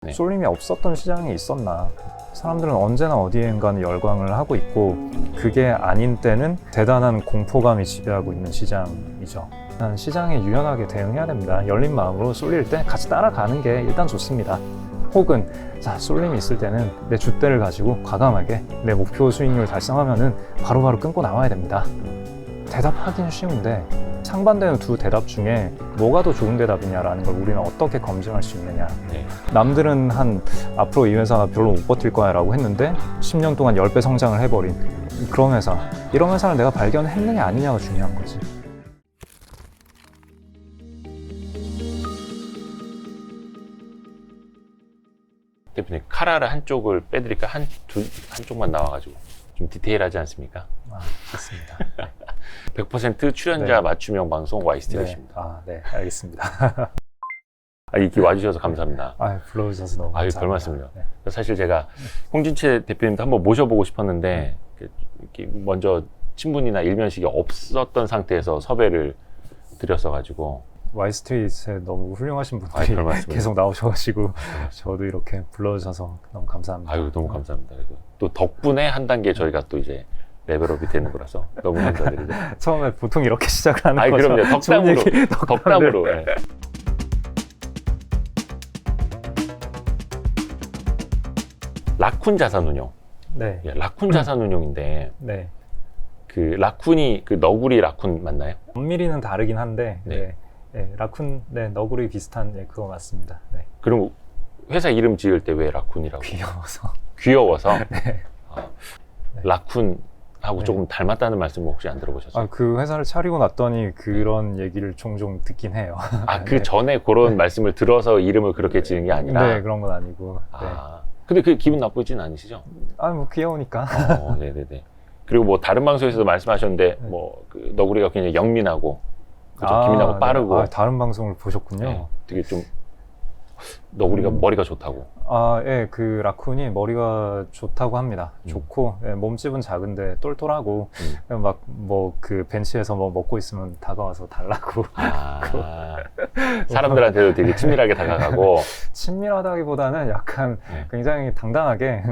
네. 쏠림이 없었던 시장이 있었나. 사람들은 언제나 어디엔가는 열광을 하고 있고 그게 아닌 때는 대단한 공포감이 지배하고 있는 시장이죠. 시장에 유연하게 대응해야 됩니다. 열린 마음으로 쏠릴 때 같이 따라가는 게 일단 좋습니다. 혹은 자, 쏠림이 있을 때는 내 줏대를 가지고 과감하게 내 목표 수익률 달성하면은 바로바로 끊고 나와야 됩니다. 대답하기는 쉬운데 상반되는 두 대답 중에 뭐가 더 좋은 대답이냐라는 걸 우리는 어떻게 검증할 수 있느냐. 네. 남들은 앞으로 이 회사 별로 못 버틸 거야 라고 했는데 10년 동안 10배 성장을 해버린 그런 회사, 이런 회사를 내가 발견했느냐 아니냐가 중요한 거지. 대표님, 카라를 한쪽을 빼드릴까? 한쪽만 나와가지고 좀 디테일하지 않습니까? 좋습니다. 100% 출연자 네. 맞춤형 방송 YSTV입니다. 네, 알겠습니다. 이렇게 와주셔서 감사합니다. 불러주셔서 너무 감사합니다. 별 말씀을요. 네. 사실 제가 홍진채 대표님도 한번 모셔보고 싶었는데 이렇게 먼저 친분이나 일면식이 없었던 상태에서 섭외를 드렸어가지고. YSTV에 너무 훌륭하신 분들이 별 말씀을요. 계속 나오셔가지고 저도 이렇게 불러주셔서 너무 감사합니다. 너무 감사합니다. 그래서 또 덕분에 한 단계 저희가 또 이제 레벨업이 되는 거라서 너무 감사드리죠. 처음에 보통 이렇게 시작을 하는 거죠. 그럼요. 덕담으로. 덕담으로. 네. 라쿤 자산운용. 네. 라쿤 자산운용인데 네. 그 라쿤이 그 너구리 라쿤 맞나요? 엄밀히는 다르긴 한데 네. 라쿤, 너구리 비슷한 그거 맞습니다. 네. 그럼 회사 이름 지을 때 왜 라쿤이라고? 귀여워서. 귀여워서? 네. 라쿤하고 조금 닮았다는 말씀 혹시 안 들어보셨어요? 그 회사를 차리고 났더니 그런 얘기를 종종 듣긴 해요. 그 전에 그런 말씀을 들어서 이름을 그렇게 지은 게 아니라? 네, 그런 건 아니고. 근데 그 기분 나쁘진 않으시죠? 뭐 귀여우니까. 네네네. 그리고 뭐 다른 방송에서도 말씀하셨는데 그 너구리가 굉장히 영민하고 기민하고 빠르고. 다른 방송을 보셨군요. 네, 되게 좀 너구리가 머리가 좋다고. 그 라쿤이 머리가 좋다고 합니다. 좋고 몸집은 작은데 똘똘하고 막 그 벤치에서 뭐 먹고 있으면 다가와서 달라고. 사람들한테도 되게 친밀하게 다가가고. 친밀하다기보다는 약간 굉장히 당당하게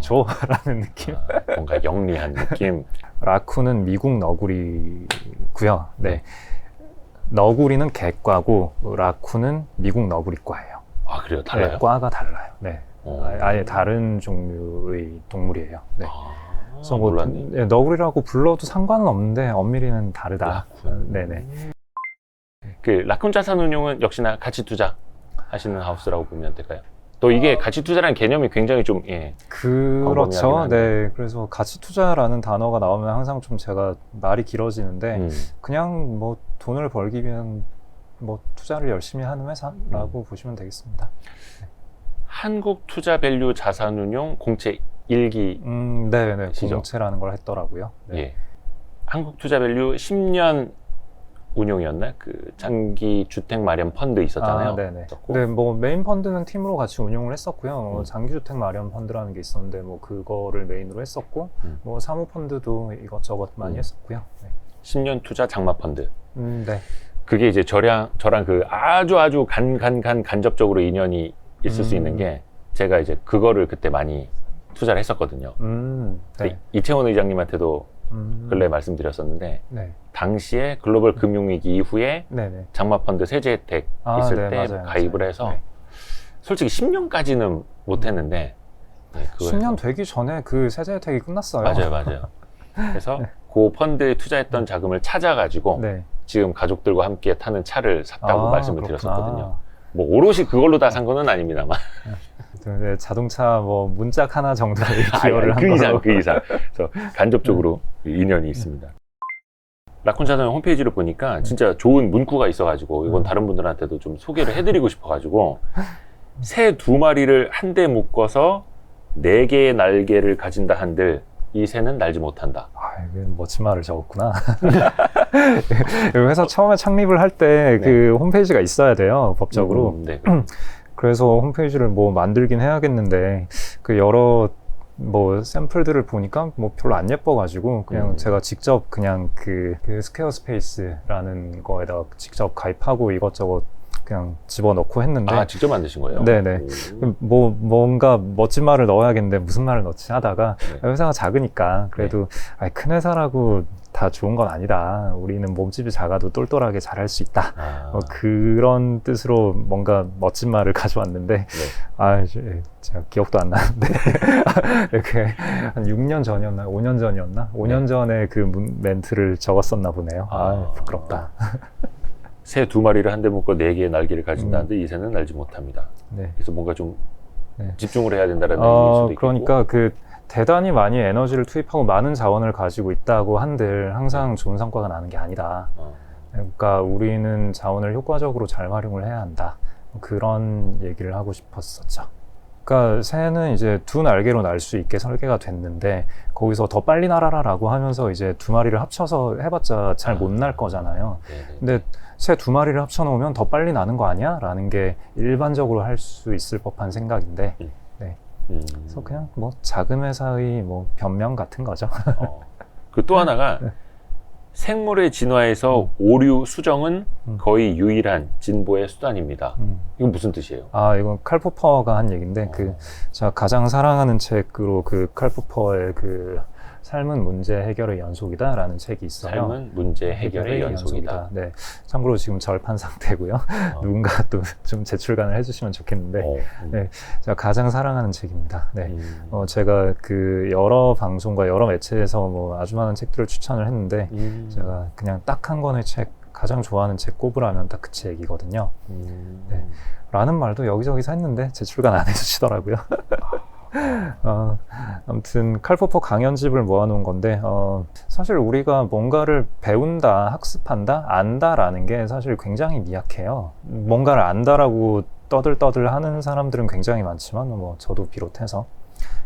줘라는 느낌. 뭔가 영리한 느낌. 라쿤은 미국 너구리고요. 네. 너구리는 개과고 라쿤은 미국 너구리과예요. 그래요? 달라요? 네, 과가 달라요. 네. 아예 다른 종류의 동물이에요. 네. 그래서 몰랐네. 너구리라고 불러도 상관은 없는데 엄밀히는 다르다. 네네. 그 라쿤 자산운용은 역시나 가치 투자 하시는 하우스라고 보면 될까요? 또 이게 가치 투자라는 개념이 굉장히 좀 그렇죠. 네. 그래서 가치 투자라는 단어가 나오면 항상 좀 제가 말이 길어지는데 그냥 뭐 돈을 벌기 위한 뭐 투자를 열심히 하는 회사라고 보시면 되겠습니다. 네. 한국투자밸류 자산운용 공채 1기. 네네. 공채라는 걸 했더라고요. 네. 예. 한국투자밸류 10년 운용이었나? 그 장기 주택 마련 펀드 있었잖아요. 네네. 네, 뭐 메인 펀드는 팀으로 같이 운용을 했었고요. 장기 주택 마련 펀드라는 게 있었는데 뭐 그거를 메인으로 했었고, 뭐 사모 펀드도 이것저것 많이 했었고요. 네. 10년 투자 장마 펀드. 네. 그게 이제 저랑 그 아주 간접적으로 인연이 있을 수 있는 게 제가 이제 그거를 그때 많이 투자를 했었거든요. 네. 이채원 의장님한테도 근래 말씀드렸었는데 당시에 글로벌 금융위기 이후에 장마펀드 세제 혜택 있을 때 맞아요, 가입을 해서 솔직히 10년까지는 못했는데 10년 되기 전에 그 세제 혜택이 끝났어요. 맞아요. 그래서 그 펀드에 투자했던 자금을 찾아가지고 지금 가족들과 함께 타는 차를 샀다고 말씀을 드렸었거든요. 뭐 오롯이 그걸로 다 산 거는 아닙니다만. 자동차 뭐 문짝 하나 정도의 기여를 한 걸로. 그 이상. 그래서 간접적으로 인연이 있습니다. 라쿤 자산운용 홈페이지를 보니까 진짜 좋은 문구가 있어가지고 이건 다른 분들한테도 좀 소개를 해드리고 싶어가지고 새 2마리를 한데 묶어서 4개의 날개를 가진다 한들 이 새는 날지 못한다. 멋진 말을 적었구나. 회사 처음에 창립을 할 때 그 홈페이지가 있어야 돼요, 법적으로. 그래서 홈페이지를 뭐 만들긴 해야겠는데 그 여러 뭐 샘플들을 보니까 뭐 별로 안 예뻐가지고 그냥 제가 직접 그냥 그 스퀘어 스페이스라는 거에다가 직접 가입하고 이것저것 그냥 집어넣고 했는데 아, 직접 만드신 거예요? 네네. 뭔가 멋진 말을 넣어야겠는데 무슨 말을 넣지 하다가 네. 회사가 작으니까 그래도 아니, 큰 회사라고 다 좋은 건 아니다. 우리는 몸집이 작아도 똘똘하게 잘할 수 있다. 아, 그런 뜻으로 뭔가 멋진 말을 가져왔는데 네. 제가 기억도 안 나는데 이렇게 한 6년 전이었나? 5년 전이었나? 5년 전에 그 멘트를 적었었나 보네요. 부끄럽다. 새 2마리를 한데 묶어 4개의 날개를 가진다는데 이 새는 날지 못합니다. 네. 그래서 뭔가 좀 네. 집중을 해야 된다는 얘기일 수도 있고. 그러니까 대단히 많이 에너지를 투입하고 많은 자원을 가지고 있다고 한들 항상 좋은 성과가 나는 게 아니다. 그러니까 우리는 자원을 효과적으로 잘 활용을 해야 한다. 그런 얘기를 하고 싶었었죠. 그러니까 새는 이제 2날개로 날 수 있게 설계가 됐는데 거기서 더 빨리 날아라라고 하면서 이제 2마리를 합쳐서 해봤자 잘 못 날 거잖아요. 근데 새 2마리를 합쳐놓으면 더 빨리 나는 거 아니야? 라는 게 일반적으로 할 수 있을 법한 생각인데 네. 그래서 그냥 뭐 작은 회사의 뭐 변명 같은 거죠. 그 또 하나가 생물의 진화에서 오류 수정은 거의 유일한 진보의 수단입니다. 이건 무슨 뜻이에요? 이건 칼 포퍼가 한 얘기인데 제가 가장 사랑하는 책으로 칼 포퍼의 삶은 문제 해결의 연속이다 라는 책이 있어요. 삶은 문제 해결의 연속이다. 네. 참고로 지금 절판 상태고요. 누군가 또 좀 재출간을 해주시면 좋겠는데 네. 제가 가장 사랑하는 책입니다. 네. 제가 여러 방송과 여러 매체에서 뭐 아주 많은 책들을 추천을 했는데 제가 그냥 딱 한 권의 책, 가장 좋아하는 책 꼽으라면 딱 그 책이거든요. 네. 라는 말도 여기저기서 했는데 재출간 안 해주시더라고요. 아무튼 칼 포퍼 강연집을 모아놓은 건데 사실 우리가 뭔가를 배운다, 학습한다, 안다라는 게 사실 굉장히 미약해요. 뭔가를 안다라고 떠들떠들 하는 사람들은 굉장히 많지만 뭐 저도 비롯해서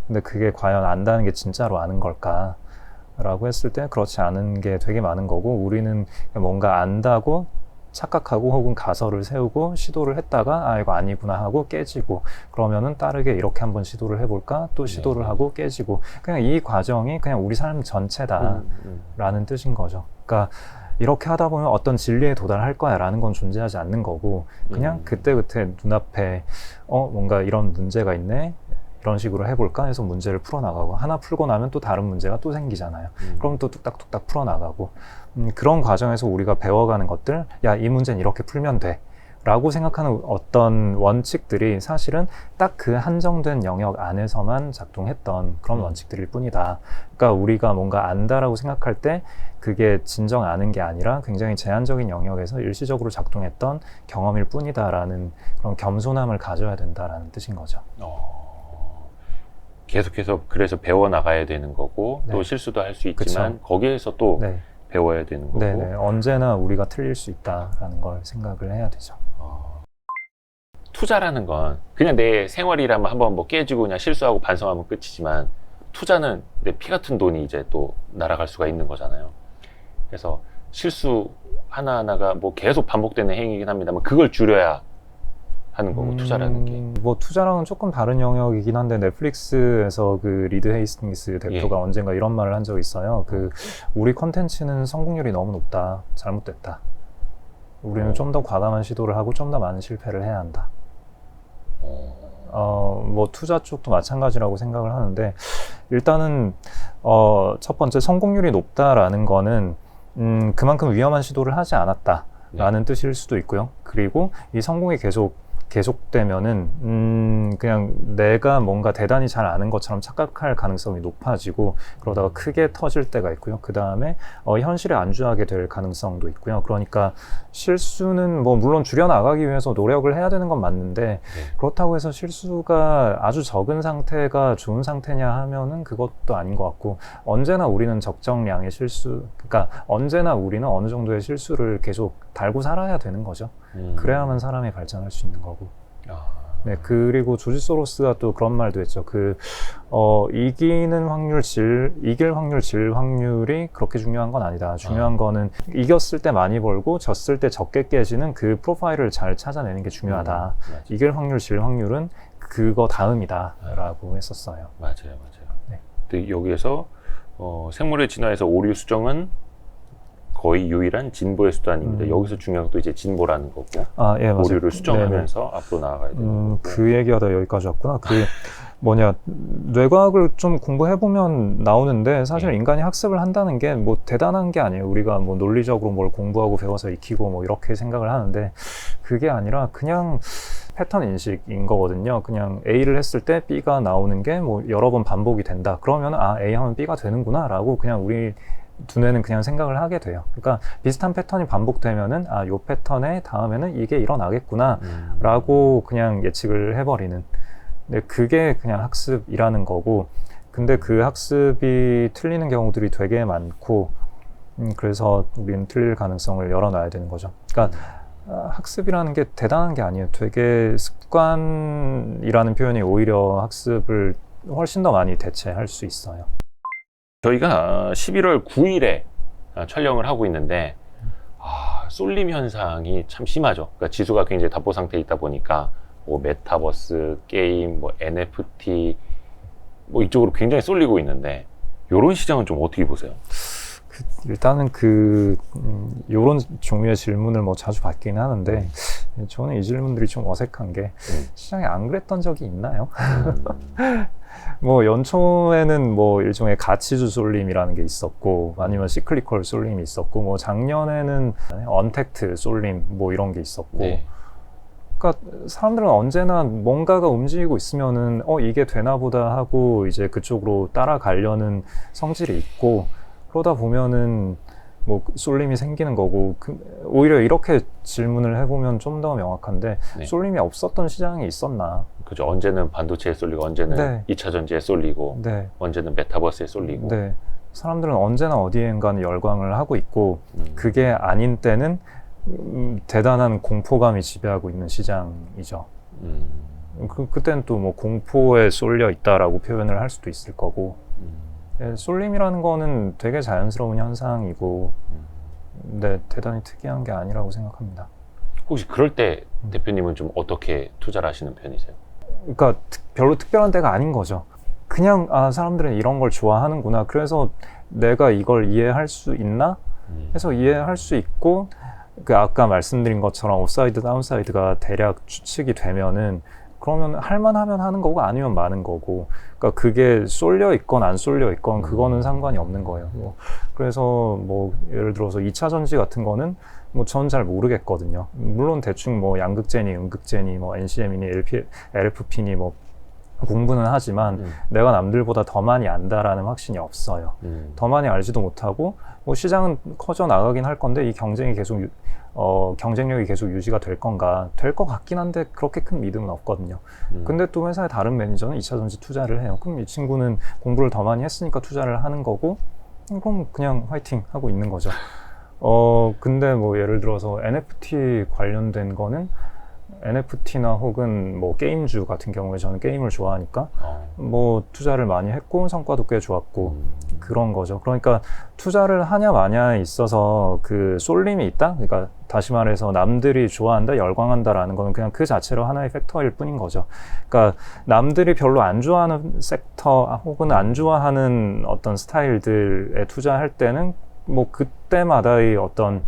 근데 그게 과연 안다는 게 진짜로 아는 걸까? 라고 했을 때 그렇지 않은 게 되게 많은 거고 우리는 뭔가 안다고 착각하고 혹은 가설을 세우고 시도를 했다가 이거 아니구나 하고 깨지고 그러면은 다르게 이렇게 한번 시도를 해볼까 또 시도를 하고 깨지고 그냥 이 과정이 그냥 우리 삶 전체다 라는 뜻인 거죠. 그러니까 이렇게 하다 보면 어떤 진리에 도달할 거야 라는 건 존재하지 않는 거고 그냥 그때그때 눈앞에 뭔가 이런 문제가 있네 이런 식으로 해볼까 해서 문제를 풀어나가고 하나 풀고 나면 또 다른 문제가 또 생기잖아요. 그럼 또 뚝딱뚝딱 풀어나가고 그런 과정에서 우리가 배워가는 것들 야, 이 문제는 이렇게 풀면 돼 라고 생각하는 어떤 원칙들이 사실은 딱 그 한정된 영역 안에서만 작동했던 그런 원칙들일 뿐이다. 그러니까 우리가 뭔가 안다라고 생각할 때 그게 진정 아는 게 아니라 굉장히 제한적인 영역에서 일시적으로 작동했던 경험일 뿐이다라는 그런 겸손함을 가져야 된다라는 뜻인 거죠. 계속해서 그래서 배워나가야 되는 거고 또 실수도 할 수 있지만 거기에서 또 배워야 되는 거고 네네. 언제나 우리가 틀릴 수 있다라는 걸 생각을 해야 되죠. 투자라는 건 그냥 내 생활이라면 한번 뭐 깨지고 그냥 실수하고 반성하면 끝이지만 투자는 내 피 같은 돈이 이제 또 날아갈 수가 있는 거잖아요. 그래서 실수 하나하나가 뭐 계속 반복되는 행위이긴 합니다만 그걸 줄여야 하는 거고 투자라는 게 뭐 투자랑은 조금 다른 영역이긴 한데 넷플릭스에서 리드 헤이스팅스 대표가 언젠가 이런 말을 한 적이 있어요. 우리 컨텐츠는 성공률이 너무 높다. 잘못됐다. 우리는 좀 더 과감한 시도를 하고 좀 더 많은 실패를 해야 한다. 뭐 투자 쪽도 마찬가지라고 생각을 하는데 일단은 첫 번째 성공률이 높다라는 거는 그만큼 위험한 시도를 하지 않았다라는 뜻일 수도 있고요. 그리고 이 성공이 계속되면은 그냥 내가 뭔가 대단히 잘 아는 것처럼 착각할 가능성이 높아지고 그러다가 크게 터질 때가 있고요. 그 다음에 현실에 안주하게 될 가능성도 있고요. 그러니까 실수는 뭐 물론 줄여나가기 위해서 노력을 해야 되는 건 맞는데 그렇다고 해서 실수가 아주 적은 상태가 좋은 상태냐 하면은 그것도 아닌 것 같고 언제나 우리는 적정량의 그러니까 언제나 우리는 어느 정도의 실수를 계속 달고 살아야 되는 거죠. 그래야만 사람이 발전할 수 있는 거고. 네, 그리고 조지 소로스가 또 그런 말도 했죠. 이길 확률, 질 확률이 그렇게 중요한 건 아니다. 중요한 거는 이겼을 때 많이 벌고 졌을 때 적게 깨지는 그 프로파일을 잘 찾아내는 게 중요하다. 이길 확률, 질 확률은 그거 다음이다. 라고 했었어요. 맞아요. 근데 여기에서 생물의 진화에서 오류 수정은 거의 유일한 진보의 수단입니다. 여기서 중요한 것도 이제 진보라는 거고 예, 맞아요. 오류를 수정하면서 네네. 앞으로 나아가야 되는 거고. 그 얘기하다 여기까지 왔구나. 뇌과학을 좀 공부해보면 나오는데 사실 네. 인간이 학습을 한다는 게 뭐 대단한 게 아니에요. 우리가 뭐 논리적으로 뭘 공부하고 배워서 익히고 뭐 이렇게 생각을 하는데 그게 아니라 그냥 패턴 인식인 거거든요. 그냥 A를 했을 때 B가 나오는 게 뭐 여러 번 반복이 된다. 그러면 A 하면 B가 되는구나 라고 그냥 우리 두뇌는 그냥 생각을 하게 돼요. 그러니까 비슷한 패턴이 반복되면은 요 패턴의 다음에는 이게 일어나겠구나 라고 그냥 예측을 해버리는. 근데 그게 그냥 학습이라는 거고, 근데 그 학습이 틀리는 경우들이 되게 많고, 그래서 우리는 틀릴 가능성을 열어놔야 되는 거죠. 그러니까 학습이라는 게 대단한 게 아니에요. 되게 습관이라는 표현이 오히려 학습을 훨씬 더 많이 대체할 수 있어요. 저희가 11월 9일에 촬영을 하고 있는데 쏠림 현상이 참 심하죠. 그러니까 지수가 굉장히 답보 상태에 있다 보니까 뭐 메타버스, 게임, 뭐 NFT 뭐 이쪽으로 굉장히 쏠리고 있는데 이런 시장은 좀 어떻게 보세요? 일단은 요런 종류의 질문을 뭐 자주 받긴 하는데 저는 이 질문들이 좀 어색한 게 시장에 안 그랬던 적이 있나요? 뭐 연초에는 뭐 일종의 가치주 쏠림이라는 게 있었고 아니면 시클리컬 쏠림이 있었고 뭐 작년에는 언택트 쏠림 뭐 이런 게 있었고 네. 그러니까 사람들은 언제나 뭔가가 움직이고 있으면은 이게 되나 보다 하고 이제 그쪽으로 따라가려는 성질이 있고 그러다 보면은 뭐 쏠림이 생기는 거고 오히려 이렇게 질문을 해보면 좀 더 명확한데 네. 쏠림이 없었던 시장이 있었나? 그죠. 언제는 반도체에 쏠리고 언제는 네. 2차 전지에 쏠리고 네. 언제는 메타버스에 쏠리고 네. 사람들은 언제나 어디엔가는 열광을 하고 있고 그게 아닌 때는 대단한 공포감이 지배하고 있는 시장이죠. 그때는 또 뭐 공포에 쏠려 있다라고 표현을 할 수도 있을 거고 쏠림이라는 거는 되게 자연스러운 현상이고 근데 대단히 특이한 게 아니라고 생각합니다. 혹시 그럴 때 대표님은 좀 어떻게 투자를 하시는 편이세요? 그러니까 별로 특별한 때가 아닌 거죠. 그냥 사람들은 이런 걸 좋아하는구나. 그래서 내가 이걸 이해할 수 있나? 해서 이해할 수 있고 아까 말씀드린 것처럼 업사이드, 다운사이드가 대략 추측이 되면은 그러면 할만하면 하는 거고 아니면 마는 거고 그러니까 그게 쏠려 있건 안 쏠려 있건 그거는 상관이 없는 거예요. 그래서 뭐 예를 들어서 2차 전지 같은 거는 뭐 전 잘 모르겠거든요. 물론 대충 뭐 양극재니 음극재니 뭐 NCM이니 LFP니 뭐 공부는 하지만 내가 남들보다 더 많이 안다라는 확신이 없어요. 더 많이 알지도 못하고 뭐 시장은 커져 나가긴 할 건데 이 경쟁이 계속 경쟁력이 계속 유지가 될 건가? 될 것 같긴 한데 그렇게 큰 믿음은 없거든요. 근데 또 회사의 다른 매니저는 2차 전지 투자를 해요. 그럼 이 친구는 공부를 더 많이 했으니까 투자를 하는 거고 그럼 그냥 화이팅 하고 있는 거죠. 근데 뭐 예를 들어서 NFT 관련된 거는 NFT나 혹은 뭐 게임주 같은 경우에 저는 게임을 좋아하니까 뭐 투자를 많이 했고 성과도 꽤 좋았고 그런 거죠. 그러니까 투자를 하냐 마냐에 있어서 그 쏠림이 있다? 그러니까 다시 말해서 남들이 좋아한다, 열광한다라는 거는 그냥 그 자체로 하나의 팩터일 뿐인 거죠. 그러니까 남들이 별로 안 좋아하는 섹터 혹은 안 좋아하는 어떤 스타일들에 투자할 때는 뭐 그때마다의 어떤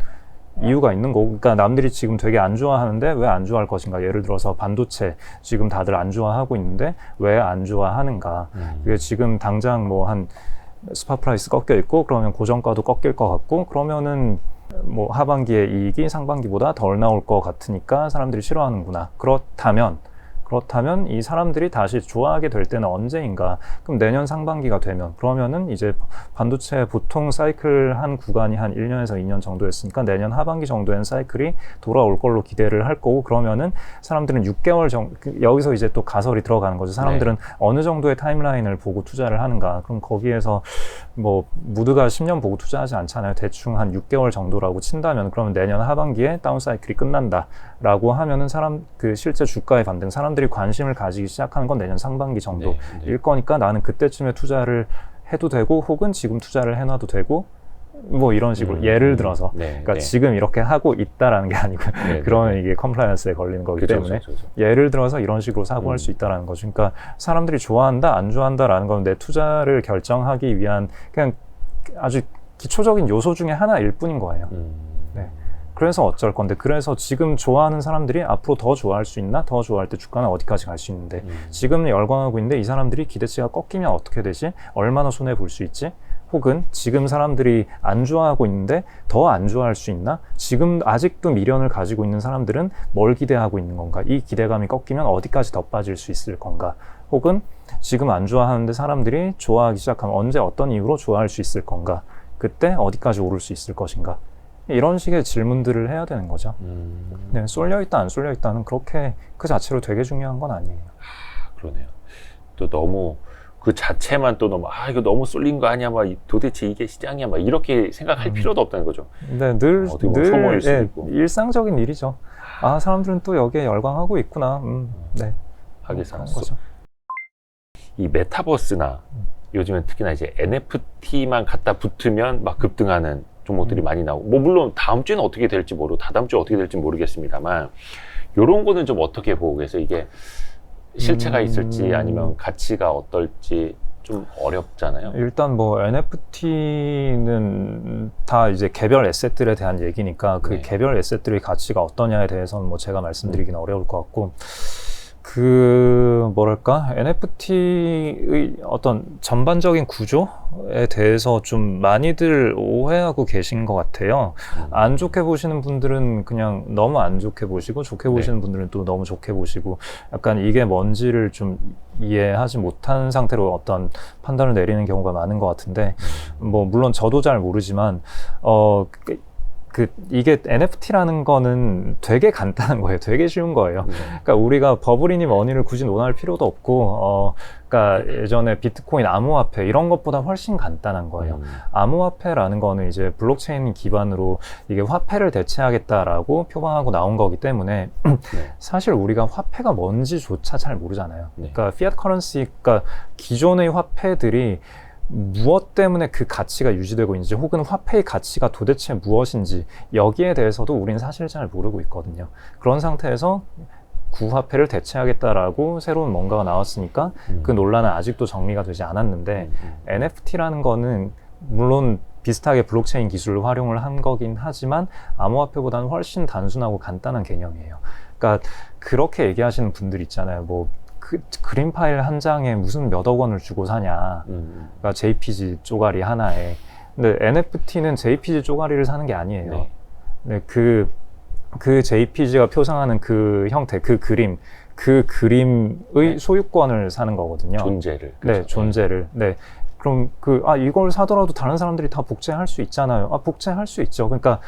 이유가 있는 거고, 그러니까 남들이 지금 되게 안 좋아하는데 왜 안 좋아할 것인가? 예를 들어서 반도체 지금 다들 안 좋아하고 있는데 왜 안 좋아하는가? 그게 지금 당장 뭐 한 스팟 프라이스 꺾여 있고 그러면 고정가도 꺾일 것 같고 그러면은 뭐 하반기에 이익이 상반기보다 덜 나올 것 같으니까 사람들이 싫어하는구나. 그렇다면 이 사람들이 다시 좋아하게 될 때는 언제인가? 그럼 내년 상반기가 되면 그러면은 이제 반도체 보통 사이클 한 구간이 한 1년에서 2년 정도였으니까 내년 하반기 정도엔 사이클이 돌아올 걸로 기대를 할 거고 그러면은 사람들은 6개월 정도 여기서 이제 또 가설이 들어가는 거죠. 사람들은 어느 정도의 타임라인을 보고 투자를 하는가? 그럼 거기에서 뭐 모두가 10년 보고 투자하지 않잖아요. 대충 한 6개월 정도라고 친다면 그러면 내년 하반기에 다운 사이클이 끝난다라고 하면은 실제 주가의 반등 사람들이 관심을 가지기 시작하는 건 내년 상반기 정도일 거니까 나는 그때쯤에 투자를 해도 되고 혹은 지금 투자를 해놔도 되고 뭐 이런 식으로 예를 들어서 그러니까 지금 이렇게 하고 있다라는 게 아니고 그러면 이게 컴플라이언스에 걸리는 거기 때문에 예를 들어서 이런 식으로 사고할 수 있다라는 거죠. 그러니까 사람들이 좋아한다 안 좋아한다라는 건 내 투자를 결정하기 위한 그냥 아주 기초적인 요소 중에 하나일 뿐인 거예요. 네. 그래서 어쩔 건데, 그래서 지금 좋아하는 사람들이 앞으로 더 좋아할 수 있나? 더 좋아할 때 주가는 어디까지 갈 수 있는데, 지금 열광하고 있는데 이 사람들이 기대치가 꺾이면 어떻게 되지? 얼마나 손해 볼 수 있지? 혹은 지금 사람들이 안 좋아하고 있는데 더 안 좋아할 수 있나? 지금 아직도 미련을 가지고 있는 사람들은 뭘 기대하고 있는 건가? 이 기대감이 꺾이면 어디까지 더 빠질 수 있을 건가? 혹은 지금 안 좋아하는데 사람들이 좋아하기 시작하면 언제 어떤 이유로 좋아할 수 있을 건가? 그때 어디까지 오를 수 있을 것인가? 이런 식의 질문들을 해야 되는 거죠. 네, 쏠려있다 안 쏠려있다는 그렇게 그 자체로 되게 중요한 건 아니에요. 그러네요. 또 너무 그 자체만 또 너무 이거 너무 쏠린 거 아니야? 막 도대체 이게 시장이야? 막 이렇게 생각할 필요도 없다는 거죠. 근데 늘 소모일 수도 있고. 일상적인 일이죠. 아, 사람들은 또 여기에 열광하고 있구나. 네. 하기사. 거죠. 이 메타버스나 요즘엔 특히나 이제 NFT만 갖다 붙으면 막 급등하는 종목들이 많이 나오고, 뭐 물론 다음 주에는 어떻게 될지 모르고 다다음 주에 어떻게 될지 모르겠습니다만, 요런 거는 좀 어떻게 보고 계세요? 이게 실체가 있을지 아니면 가치가 어떨지 좀 어렵잖아요. 일단 뭐 NFT는 다 이제 개별 에셋들에 대한 얘기니까 그 네. 개별 에셋들의 가치가 어떠냐에 대해서는 뭐 제가 말씀드리기는 어려울 것 같고, 그 뭐랄까, NFT의 어떤 전반적인 구조에 대해서 좀 많이들 오해하고 계신 것 같아요. 안 좋게 보시는 분들은 그냥 너무 안 좋게 보시고, 좋게 보시는 분들은 또 너무 좋게 보시고, 약간 이게 뭔지를 좀 이해하지 못한 상태로 어떤 판단을 내리는 경우가 많은 것 같은데, 뭐 물론 저도 잘 모르지만 이게 NFT라는 거는 되게 간단한 거예요. 되게 쉬운 거예요. 그러니까 우리가 버블이니 뭐니를 굳이 논할 필요도 없고, 그러니까 예전에 비트코인 암호화폐 이런 것보다 훨씬 간단한 거예요. 암호화폐라는 거는 이제 블록체인 기반으로 이게 화폐를 대체하겠다라고 표방하고 나온 거기 때문에 사실 우리가 화폐가 뭔지조차 잘 모르잖아요. 그러니까 피아트 커런시, 그러니까 기존의 화폐들이 무엇 때문에 그 가치가 유지되고 있는지, 혹은 화폐의 가치가 도대체 무엇인지, 여기에 대해서도 우리는 사실 잘 모르고 있거든요. 그런 상태에서 구화폐를 대체하겠다라고 새로운 뭔가가 나왔으니까 그 논란은 아직도 정리가 되지 않았는데, NFT라는 거는 물론 비슷하게 블록체인 기술을 활용을 한 거긴 하지만 암호화폐보다는 훨씬 단순하고 간단한 개념이에요. 그러니까 그렇게 얘기하시는 분들 있잖아요. 뭐 그림 파일 한 장에 무슨 몇억 원을 주고 사냐. 그러니까 JPG 쪼가리 하나에. 근데 NFT는 JPG 쪼가리를 사는 게 아니에요. 네, 그 JPG가 표상하는 그 형태, 그 그림의 소유권을 사는 거거든요. 존재를. 그렇죠? 네, 존재를. 네. 그럼 이걸 사더라도 다른 사람들이 다 복제할 수 있잖아요. 복제할 수 있죠. 그러니까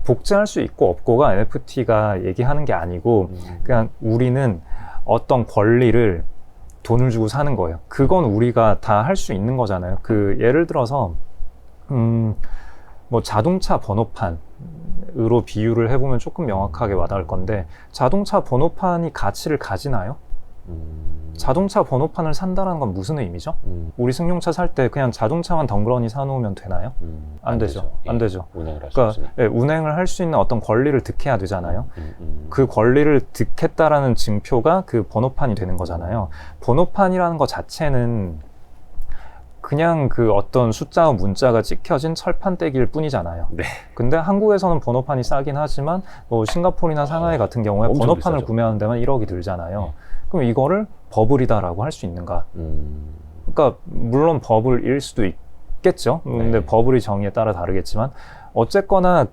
복제할 수 있고 없고가 NFT가 얘기하는 게 아니고, 그냥 우리는 어떤 권리를 돈을 주고 사는 거예요. 그건 우리가 다 할 수 있는 거잖아요. 예를 들어서 뭐 자동차 번호판으로 비유를 해보면 조금 명확하게 와닿을 건데, 자동차 번호판이 가치를 가지나요? 자동차 번호판을 산다는 건 무슨 의미죠? 우리 승용차 살 때 그냥 자동차만 덩그러니 사놓으면 되나요? 안 되죠. 안 되죠. 운행을 할 수 그러니까 있으니까. 운행을 할 수 있는 어떤 권리를 득해야 되잖아요. 그 권리를 득했다라는 증표가 그 번호판이 되는 거잖아요. 번호판이라는 것 자체는 그냥 어떤 숫자와 문자가 찍혀진 철판떼기일 뿐이잖아요. 네. 근데 한국에서는 번호판이 싸긴 하지만 뭐 싱가포르나 상하이 같은 경우에 번호판을 비싸죠. 구매하는 데만 1억이 들잖아요. 그럼 이거를 버블이다라고 할 수 있는가? 그러니까 물론 버블일 수도 있겠죠. 근데 버블의 정의에 따라 다르겠지만, 어쨌거나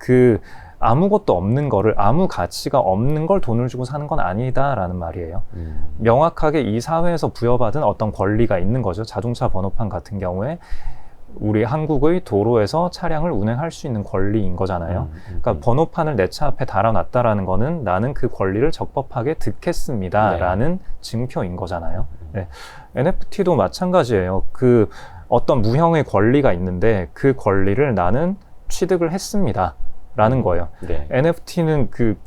아무것도 없는 거를, 아무 가치가 없는 걸 돈을 주고 사는 건 아니다라는 말이에요. 명확하게 이 사회에서 부여받은 어떤 권리가 있는 거죠. 자동차 번호판 같은 경우에 우리 한국의 도로에서 차량을 운행할 수 있는 권리인 거잖아요. 그러니까 번호판을 내 차 앞에 달아놨다라는 거는 나는 그 권리를 적법하게 득했습니다라는 증표인 거잖아요. 네. NFT도 마찬가지예요. 어떤 무형의 권리가 있는데 그 권리를 나는 취득을 했습니다 라는 거예요. NFT는 그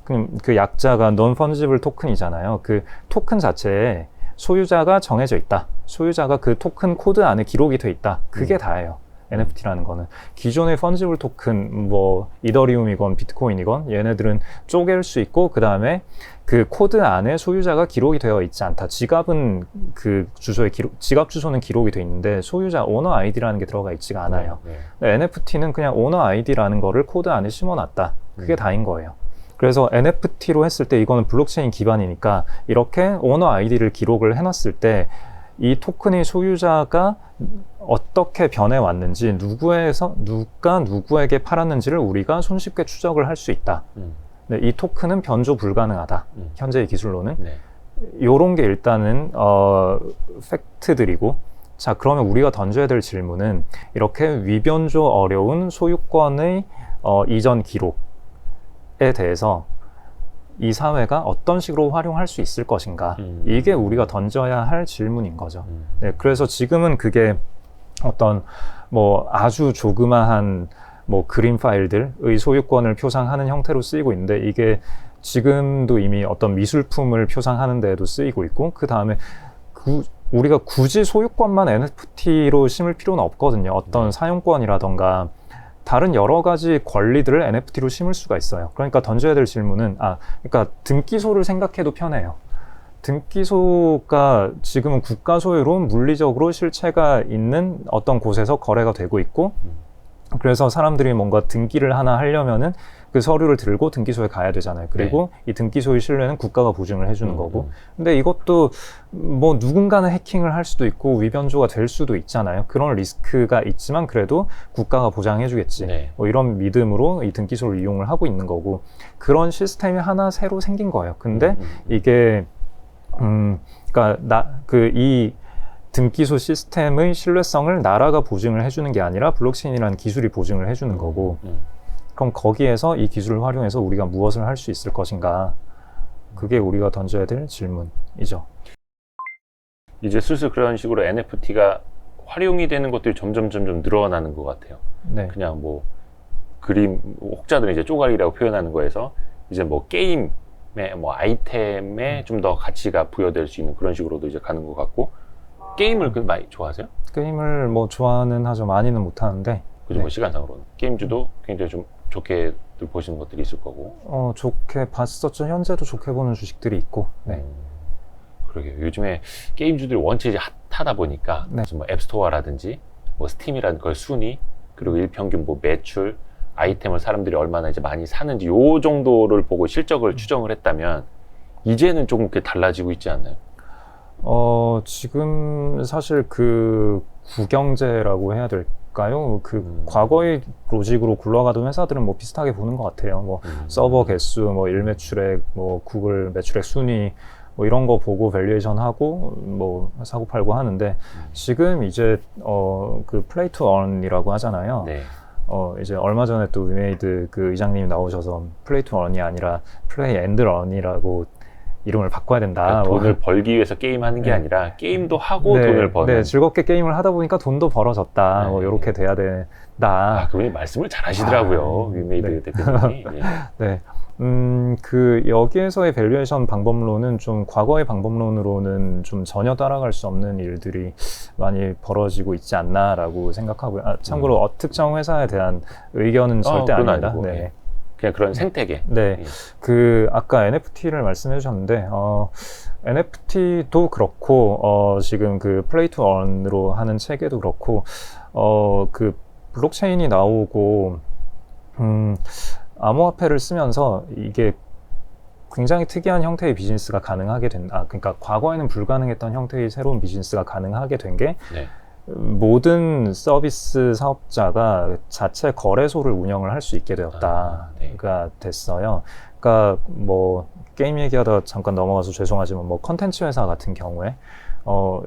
약자가 Non-Fungible 토큰이잖아요. 그 토큰 자체에 소유자가 정해져 있다. 소유자가 그 토큰 코드 안에 기록이 돼 있다. 그게 다예요. NFT라는 거는. 기존의 펀지블 토큰, 뭐 이더리움이건 비트코인이건 얘네들은 쪼갤 수 있고, 그 다음에 그 코드 안에 소유자가 기록이 되어 있지 않다. 지갑은 그 주소에 지갑 주소는 기록이 돼 있는데 소유자 오너 아이디라는 게 들어가 있지가 않아요. NFT는 그냥 오너 아이디라는 거를 코드 안에 심어놨다. 그게 다인 거예요. 그래서 NFT로 했을 때 이거는 블록체인 기반이니까 이렇게 오너 아이디를 기록을 해놨을 때 이 토큰의 소유자가 어떻게 변해왔는지, 누가 누구에게 팔았는지를 우리가 손쉽게 추적을 할 수 있다. 네, 이 토큰은 변조 불가능하다. 현재의 기술로는. 요런 게 일단은 팩트들이고, 자, 그러면 우리가 던져야 될 질문은 이렇게 위변조 어려운 소유권의 이전 기록에 대해서 이 사회가 어떤 식으로 활용할 수 있을 것인가. 이게 우리가 던져야 할 질문인 거죠. 네, 그래서 지금은 그게 어떤 뭐 아주 조그마한 뭐 그림 파일들의 소유권을 표상하는 형태로 쓰이고 있는데, 이게 지금도 이미 어떤 미술품을 표상하는 데에도 쓰이고 있고, 그 다음에 우리가 굳이 소유권만 NFT로 심을 필요는 없거든요. 어떤 사용권이라던가 다른 여러 가지 권리들을 NFT로 심을 수가 있어요. 그러니까 던져야 될 질문은, 그러니까 등기소를 생각해도 편해요. 등기소가 지금은 국가 소유로 물리적으로 실체가 있는 어떤 곳에서 거래가 되고 있고, 그래서 사람들이 뭔가 등기를 하나 하려면은 그 서류를 들고 등기소에 가야 되잖아요. 그리고 이 등기소의 신뢰는 국가가 보증을 해주는 거고. 근데 이것도 뭐 누군가는 해킹을 할 수도 있고 위변조가 될 수도 있잖아요. 그런 리스크가 있지만 그래도 국가가 보장해주겠지. 뭐 이런 믿음으로 이 등기소를 이용을 하고 있는 거고, 그런 시스템이 하나 새로 생긴 거예요. 근데 이게 그러니까 이 등기소 시스템의 신뢰성을 나라가 보증을 해주는 게 아니라 블록체인이라는 기술이 보증을 해주는 거고, 그럼 거기에서 이 기술을 활용해서 우리가 무엇을 할 수 있을 것인가, 그게 우리가 던져야 될 질문이죠. 이제 슬슬 그런 식으로 NFT가 활용이 되는 것들이 점점 늘어나는 것 같아요. 네. 그냥 뭐 그림, 혹자들은 이제 쪼가리라고 표현하는 거에서 이제 뭐 게임의 뭐 아이템에 좀 더 가치가 부여될 수 있는 그런 식으로도 이제 가는 것 같고. 게임을 많이 좋아하세요? 게임을 뭐 좋아는 하죠. 많이는 못하는데. 그죠, 뭐 시간상으로는. 게임주도 굉장히 좀 좋게 보시는 것들이 있을 거고. 좋게 봤었죠. 현재도 좋게 보는 주식들이 있고. 네. 그러게요. 요즘에 게임주들이 원체 이제 핫하다 보니까 무슨 뭐 앱스토어라든지 뭐 스팀이라든지 그 순위, 그리고 일평균 뭐 매출, 아이템을 사람들이 얼마나 이제 많이 사는지 요 정도를 보고 실적을 추정을 했다면 이제는 조금 그게 달라지고 있지 않나요? 지금 사실 그 구경제라고 해야 될까요? 과거의 로직으로 굴러가던 회사들은 뭐 비슷하게 보는 것 같아요. 뭐 서버 개수, 뭐 일매출액, 뭐 구글 매출액 순위, 뭐 이런 거 보고 밸류에이션 하고 뭐 사고 팔고 하는데, 지금 이제 그 플레이 투 earn이라고 하잖아요. 이제 얼마 전에 또 위메이드 그 이장님이 나오셔서 플레이 투 earn이 아니라 플레이 앤드 earn이라고 이름을 바꿔야 된다. 그러니까 돈을 벌기 위해서 게임하는 게 아니라 게임도 하고 돈을 버는. 네, 즐겁게 게임을 하다 보니까 돈도 벌어졌다. 뭐 이렇게 돼야 된다. 그분이 말씀을 잘 하시더라고요. 위메이드 대표님이. 네. 여기에서의 밸류에이션 방법론은 좀 과거의 방법론으로는 좀 전혀 따라갈 수 없는 일들이 많이 벌어지고 있지 않나라고 생각하고요. 참고로 특정 회사에 대한 의견은 절대 아닙니다. 아니고, 그냥 그런 생태계. 네. 아까 NFT를 말씀해 주셨는데, NFT도 그렇고, 지금 그 플레이 투 earn으로 하는 체계도 그렇고, 그 블록체인이 나오고, 암호화폐를 쓰면서 이게 굉장히 특이한 형태의 비즈니스가 가능하게 된다. 그러니까 과거에는 불가능했던 형태의 새로운 비즈니스가 가능하게 된 게, 모든 서비스 사업자가 자체 거래소를 운영을 할 수 있게 되었다가 됐어요. 그러니까 뭐 게임 얘기하다 잠깐 넘어가서 죄송하지만 뭐 컨텐츠 회사 같은 경우에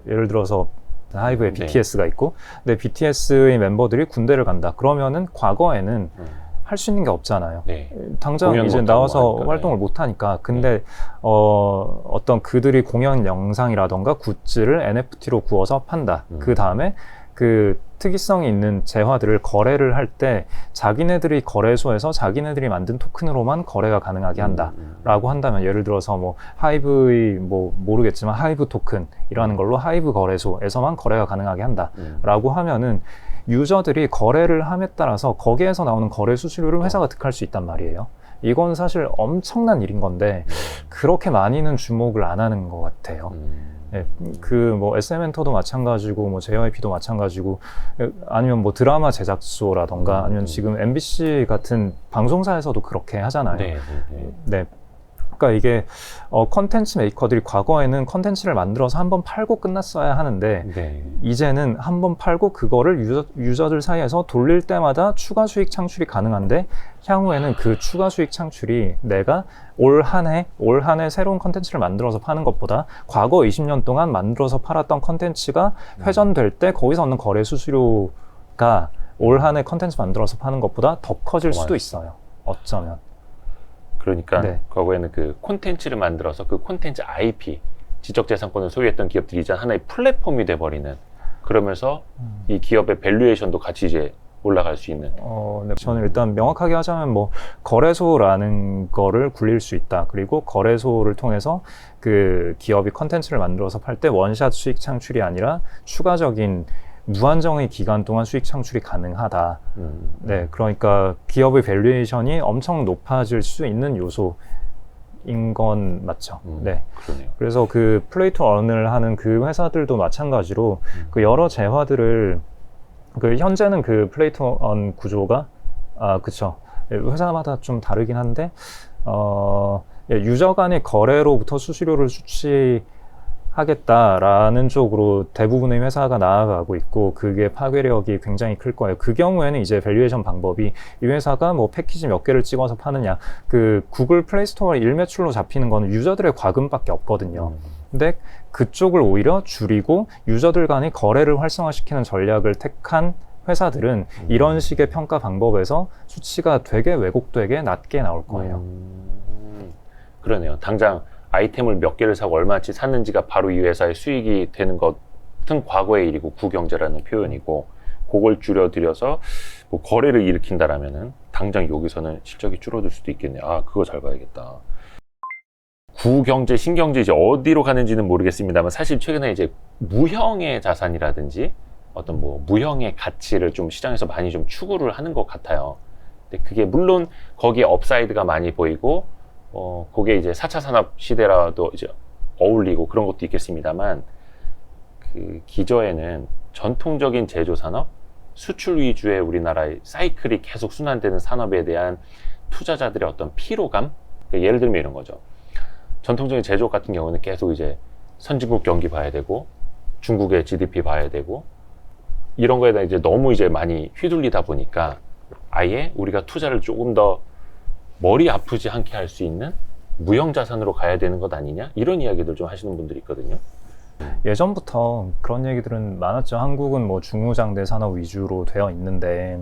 예를 들어서 하이브에 BTS가 있고, 근데 BTS의 멤버들이 군대를 간다. 그러면은 과거에는 할 수 있는 게 없잖아요. 당장 이제 나와서 활동을 못 하니까. 근데 어떤 그들이 공연 영상이라던가 굿즈를 NFT로 구워서 판다. 그 다음에 그 특이성이 있는 재화들을 거래를 할 때 자기네들이 거래소에서 자기네들이 만든 토큰으로만 거래가 가능하게 한다라고 한다면, 예를 들어서 뭐 하이브의 뭐 모르겠지만 하이브 토큰이라는 걸로 하이브 거래소에서만 거래가 가능하게 한다라고 하면은 유저들이 거래를 함에 따라서 거기에서 나오는 거래 수수료를 회사가 득할 수 있단 말이에요. 이건 사실 엄청난 일인 건데 그렇게 많이는 주목을 안 하는 것 같아요. 네, 그 뭐 SM엔터도 마찬가지고 뭐 JYP도 마찬가지고, 아니면 뭐 드라마 제작소라던가 아니면 지금 MBC 같은 방송사에서도 그렇게 하잖아요. 네. 그러니까 이게 컨텐츠 메이커들이 과거에는 컨텐츠를 만들어서 한번 팔고 끝났어야 하는데 이제는 한번 팔고 그거를 유저들 사이에서 돌릴 때마다 추가 수익 창출이 가능한데, 향후에는 그 추가 수익 창출이 내가 올 한 해 새로운 컨텐츠를 만들어서 파는 것보다 과거 20년 동안 만들어서 팔았던 컨텐츠가 회전될 때 거기서 얻는 거래 수수료가 올 한 해 컨텐츠 만들어서 파는 것보다 더 커질 수도 있어요. 어쩌면. 그러니까 과거에는 그 콘텐츠를 만들어서 그 콘텐츠 IP, 지적재산권을 소유했던 기업들이 이제 하나의 플랫폼이 돼버리는, 그러면서 이 기업의 밸류에이션도 같이 이제 올라갈 수 있는. 네. 저는 일단 명확하게 하자면 뭐 거래소라는 거를 굴릴 수 있다. 그리고 거래소를 통해서 그 기업이 컨텐츠를 만들어서 팔 때 원샷 수익 창출이 아니라 추가적인 무한정의 기간 동안 수익 창출이 가능하다. 네, 그러니까 기업의 밸류에이션이 엄청 높아질 수 있는 요소인 건 맞죠. 네. 그러네요. 그래서 그 플레이 투 언을 하는 그 회사들도 마찬가지로 그 여러 재화들을, 그 현재는 그 플레이 투 언 구조가 그쵸. 회사마다 좀 다르긴 한데 유저 간의 거래로부터 수수료를 하겠다라는 쪽으로 대부분의 회사가 나아가고 있고, 그게 파괴력이 굉장히 클 거예요. 그 경우에는 이제 밸류에이션 방법이, 이 회사가 뭐 패키지 몇 개를 찍어서 파느냐, 그 구글 플레이스토어 일매출로 잡히는 거는 유저들의 과금밖에 없거든요. 근데 그쪽을 오히려 줄이고 유저들 간의 거래를 활성화시키는 전략을 택한 회사들은 이런 식의 평가 방법에서 수치가 되게 왜곡되게 낮게 나올 거예요. 그러네요. 당장 아이템을 몇 개를 사고 얼마치 샀는지가 바로 이 회사의 수익이 되는 것은 과거의 일이고 구경제라는 표현이고, 그걸 줄여들여서 뭐 거래를 일으킨다라면은 당장 여기서는 실적이 줄어들 수도 있겠네요. 그거 잘 봐야겠다. 구경제, 신경제 이제 어디로 가는지는 모르겠습니다만, 사실 최근에 이제 무형의 자산이라든지 어떤 뭐 무형의 가치를 좀 시장에서 많이 좀 추구를 하는 것 같아요. 근데 그게 물론 거기에 업사이드가 많이 보이고 그게 이제 4차 산업 시대라도 이제 어울리고 그런 것도 있겠습니다만, 그 기저에는 전통적인 제조 산업, 수출 위주의 우리나라의 사이클이 계속 순환되는 산업에 대한 투자자들의 어떤 피로감? 그러니까 예를 들면 이런 거죠. 전통적인 제조업 같은 경우는 계속 이제 선진국 경기 봐야 되고, 중국의 GDP 봐야 되고, 이런 거에다 이제 너무 이제 많이 휘둘리다 보니까 아예 우리가 투자를 조금 더 머리 아프지 않게 할 수 있는 무형 자산으로 가야 되는 것 아니냐, 이런 이야기들 좀 하시는 분들이 있거든요. 예전부터 그런 얘기들은 많았죠. 한국은 뭐 중무장대 산업 위주로 되어 있는데